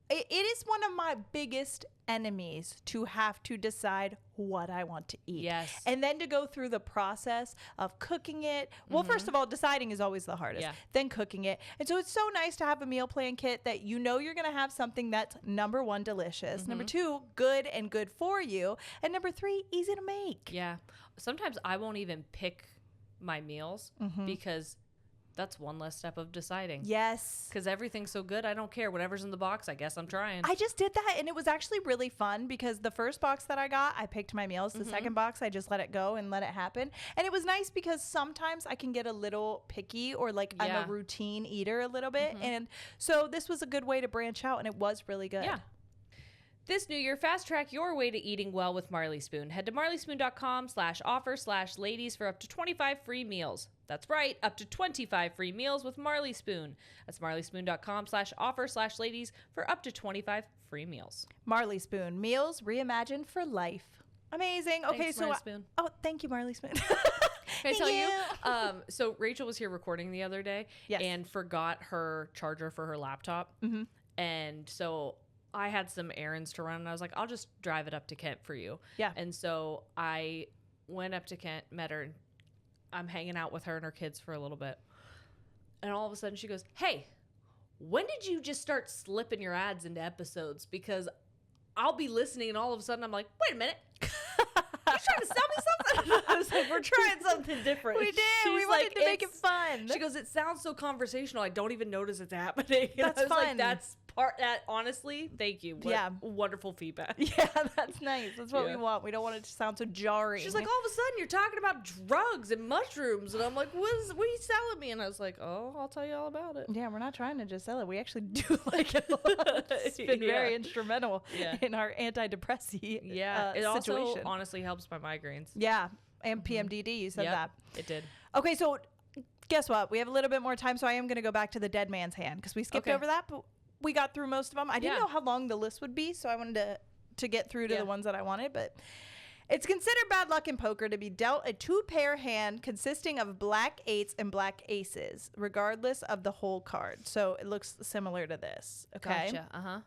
it is one of my biggest enemies to have to decide what I want to eat. Yes. And then to go through the process of cooking it. Well, first of all, deciding is always the hardest. Yeah. Then cooking it. And so it's so nice to have a meal plan kit that you know you're going to have something that's number 1, delicious. Number 2, good and good for you. And number 3, easy to make. Yeah. Sometimes I won't even pick my meals because that's one less step of deciding. Yes. Because everything's so good, I don't care. Whatever's in the box, I guess I'm trying. I just did that, and it was actually really fun because the first box that I got, I picked my meals. The second box, I just let it go and let it happen. And it was nice because sometimes I can get a little picky or like I'm a routine eater a little bit. And so this was a good way to branch out, and it was really good. Yeah. This new year, fast track your way to eating well with Marley Spoon. Head to marleyspoon.com/offer/ladies for up to 25 free meals. That's right, up to 25 free meals with Marley Spoon. That's marleyspoon.com/offer/ladies for up to 25 free meals. Marley Spoon, meals reimagined for life. Amazing. Okay, Thanks, Marley Spoon. Oh, thank you, Marley Spoon. Can I tell you? So Rachel was here recording the other day and forgot her charger for her laptop. And so I had some errands to run, and I was like, I'll just drive it up to Kent for you. Yeah. And so I went up to Kent, met her, and I'm hanging out with her and her kids for a little bit. And all of a sudden she goes, hey, when did you just start slipping your ads into episodes? Because I'll be listening, and all of a sudden I'm like, wait a minute. You trying to sell me something? I was like, we're trying something different. We did. We wanted to make it fun. She goes, it sounds so conversational. I don't even notice it's happening. And That's I was fun. like, that's part that, honestly, thank you. What wonderful feedback. Yeah, that's nice. That's what we want. We don't want it to sound so jarring. She's like, all of a sudden you're talking about drugs and mushrooms. And I'm like, what are you selling me? And I was like, oh, I'll tell you all about it. Yeah, we're not trying to just sell it. We actually do like it a lot. It's been very instrumental in our antidepressant it situation. Also honestly helps my migraines. Yeah, and PMDD, you said that. It did. Okay, so guess what? We have a little bit more time, so I am going to go back to the dead man's hand because we skipped over that, but we got through most of them. I didn't know how long the list would be, so I wanted to get through to the ones that I wanted, but it's considered bad luck in poker to be dealt a 2-pair hand consisting of black 8s and black aces, regardless of the whole card. So it looks similar to this. Okay. Gotcha.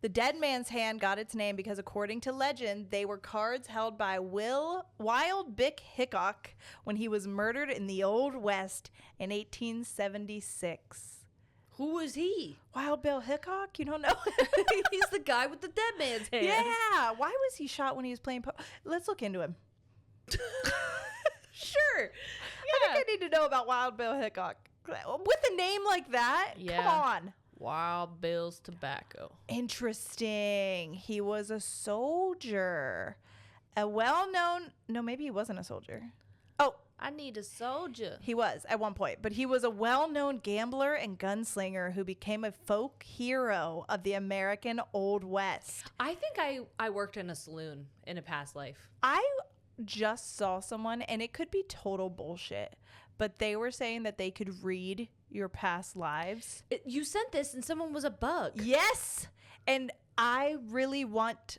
The dead man's hand got its name because, according to legend, they were cards held by Wild Bill Hickok when he was murdered in the Old West in 1876. Who was he? Wild Bill Hickok? You don't know? He's the guy with the dead man's hand. Yeah. Why was he shot when he was playing poker? Let's look into him. Sure. I think I need to know about Wild Bill Hickok. With a name like that? Come on. Wild Bill's Tobacco. Interesting. He was a soldier. A well-known... No, maybe he wasn't a soldier. Oh. I need a soldier. He was at one point, but he was a well-known gambler and gunslinger who became a folk hero of the American Old West. I think I worked in a saloon in a past life. I just saw someone, and it could be total bullshit, but they were saying that they could read your past lives. You sent this, and someone was a bug. Yes, and I want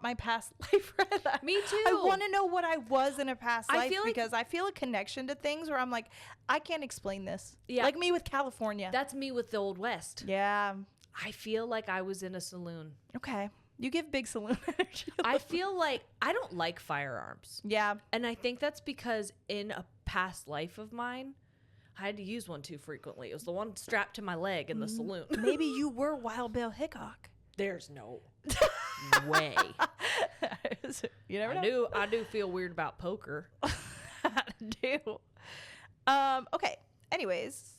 my past life read. Me too. I want to know what I was in a past life because I feel a connection to things where I'm like, I can't explain this. Yeah. Like me with California. That's me with the Old West. Yeah. I feel like I was in a saloon. Okay. You give big saloon energy. I feel like I don't like firearms. Yeah. And I think that's because in a past life of mine, I had to use one too frequently. It was the one strapped to my leg in the saloon. Maybe you were Wild Bill Hickok. There's no way. You never know. I do feel weird about poker. I do. Okay. Anyways,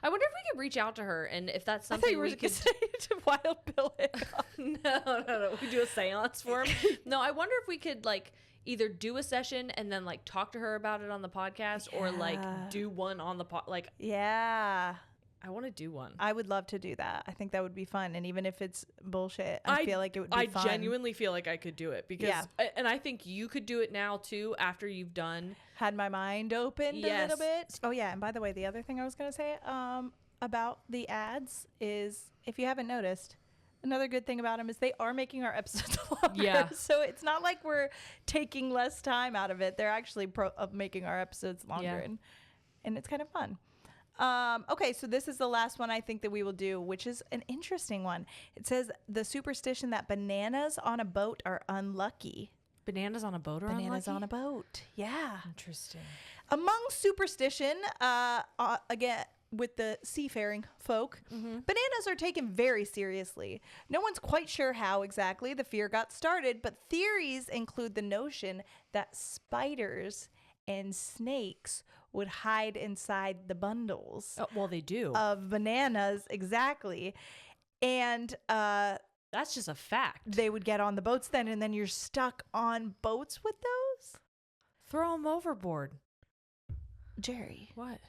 I wonder if we could reach out to her, and if that's something we could say to Wild Bill Hickok. No. We do a seance for him. No, I wonder if we could like either do a session and then like talk to her about it on the podcast, or like do one on the like. Yeah. I want to do one. I would love to do that. I think that would be fun. And even if it's bullshit, I feel like it would be fun. I genuinely feel like I could do it because, and I think you could do it now too after you've had my mind opened a little bit. Oh yeah. And by the way, the other thing I was going to say about the ads is, if you haven't noticed, another good thing about them is they are making our episodes longer. Yeah. So it's not like we're taking less time out of it. They're actually making our episodes longer, and it's kind of fun. Okay, so this is the last one I think that we will do, which is an interesting one. It says the superstition that bananas on a boat are unlucky. Bananas on a boat are unlucky? Bananas on a boat, yeah. Interesting. Among superstition, again, with the seafaring folk, bananas are taken very seriously. No one's quite sure how exactly the fear got started, but theories include the notion that spiders and snakes would hide inside the bundles. Oh, well, they do. Of bananas, exactly. And that's just a fact. They would get on the boats then, and then you're stuck on boats with those? Throw them overboard. Jerry. What?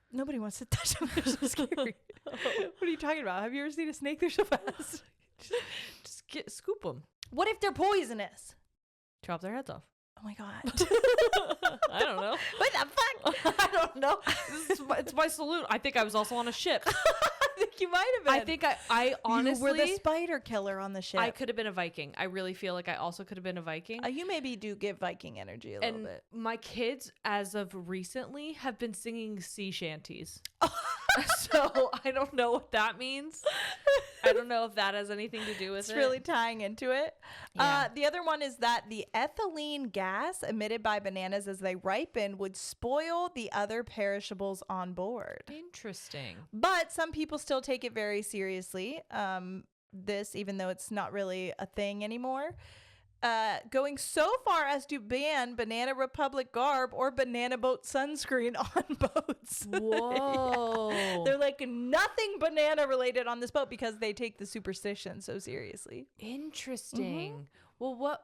Nobody wants to touch them. They're so scary. What are you talking about? Have you ever seen a snake? They're so fast. just scoop them. What if they're poisonous? Chop their heads off. Oh my God. I don't know. What the fuck? I don't know. It's my salute. I think I was also on a ship. I think you might have been. I think I honestly... You were the spider killer on the ship. I could have been a Viking. I really feel like I also could have been a Viking. You maybe do give Viking energy a little bit. My kids, as of recently, have been singing sea shanties. So I don't know what that means. I don't know if that has anything to do with it. It's really tying into it. Yeah. The other one is that the ethylene gas emitted by bananas as they ripen would spoil the other perishables on board. Interesting. But some people still take it very seriously. Even though it's not really a thing anymore. Going so far as to ban Banana Republic garb or banana boat sunscreen on boats. Whoa. Yeah. They're like nothing banana related on this boat because they take the superstition so seriously. Interesting. Well, what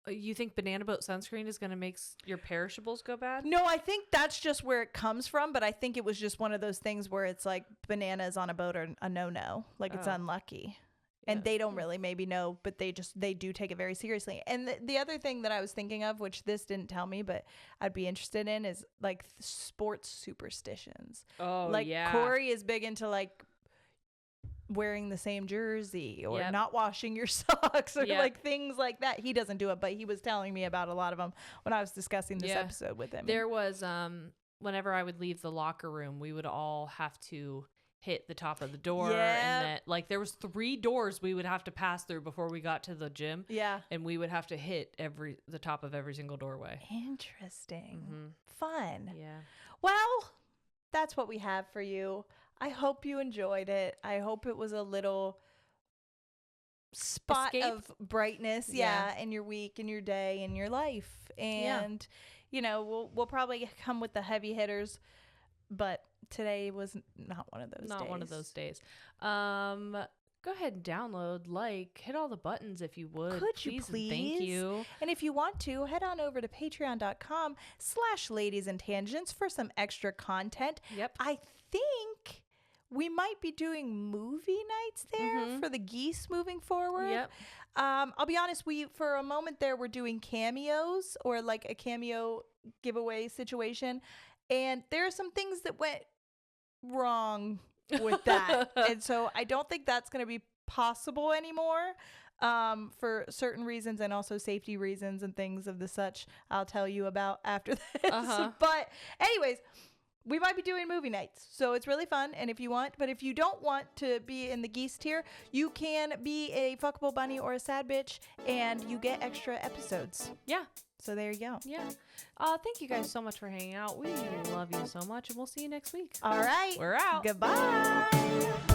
you think banana boat sunscreen is going to make your perishables go bad? No, I think that's just where it comes from, but I think it was just one of those things where it's like bananas on a boat are a no-no, like it's unlucky. And they don't really maybe know, but they do take it very seriously. And the other thing that I was thinking of, which this didn't tell me, but I'd be interested in, is like sports superstitions. Oh, like Corey is big into like wearing the same jersey or not washing your socks or like things like that. He doesn't do it, but he was telling me about a lot of them when I was discussing this episode with him. There was, whenever I would leave the locker room, we would all have to hit the top of the door, and then like there was 3 doors we would have to pass through before we got to the gym, and we would have to hit the top of every single doorway. Interesting. Fun. Well, that's what we have for you. I hope you enjoyed it. I hope it was a little spot of brightness in your week, in your day, in your life. And you know, we'll probably come with the heavy hitters, but today was not one of those days. Not one of those days. Go ahead and download, hit all the buttons if you would. Could you please? Thank you. And if you want to, head on over to patreon.com/ladiesandtangents for some extra content. Yep. I think we might be doing movie nights there for the geese moving forward. Yep. I'll be honest, for a moment there, we're doing cameos or like a cameo giveaway situation. And there are some things that went wrong with that. And so I don't think that's going to be possible anymore for certain reasons, and also safety reasons and things of the such I'll tell you about after this. But anyways, we might be doing movie nights. So it's really fun. And if you want, but if you don't want to be in the geese tier, you can be a fuckable bunny or a sad bitch and you get extra episodes. Yeah. So there you go. Yeah. Thank you guys so much for hanging out. We love you so much, and we'll see you next week. All right. We're out. Goodbye.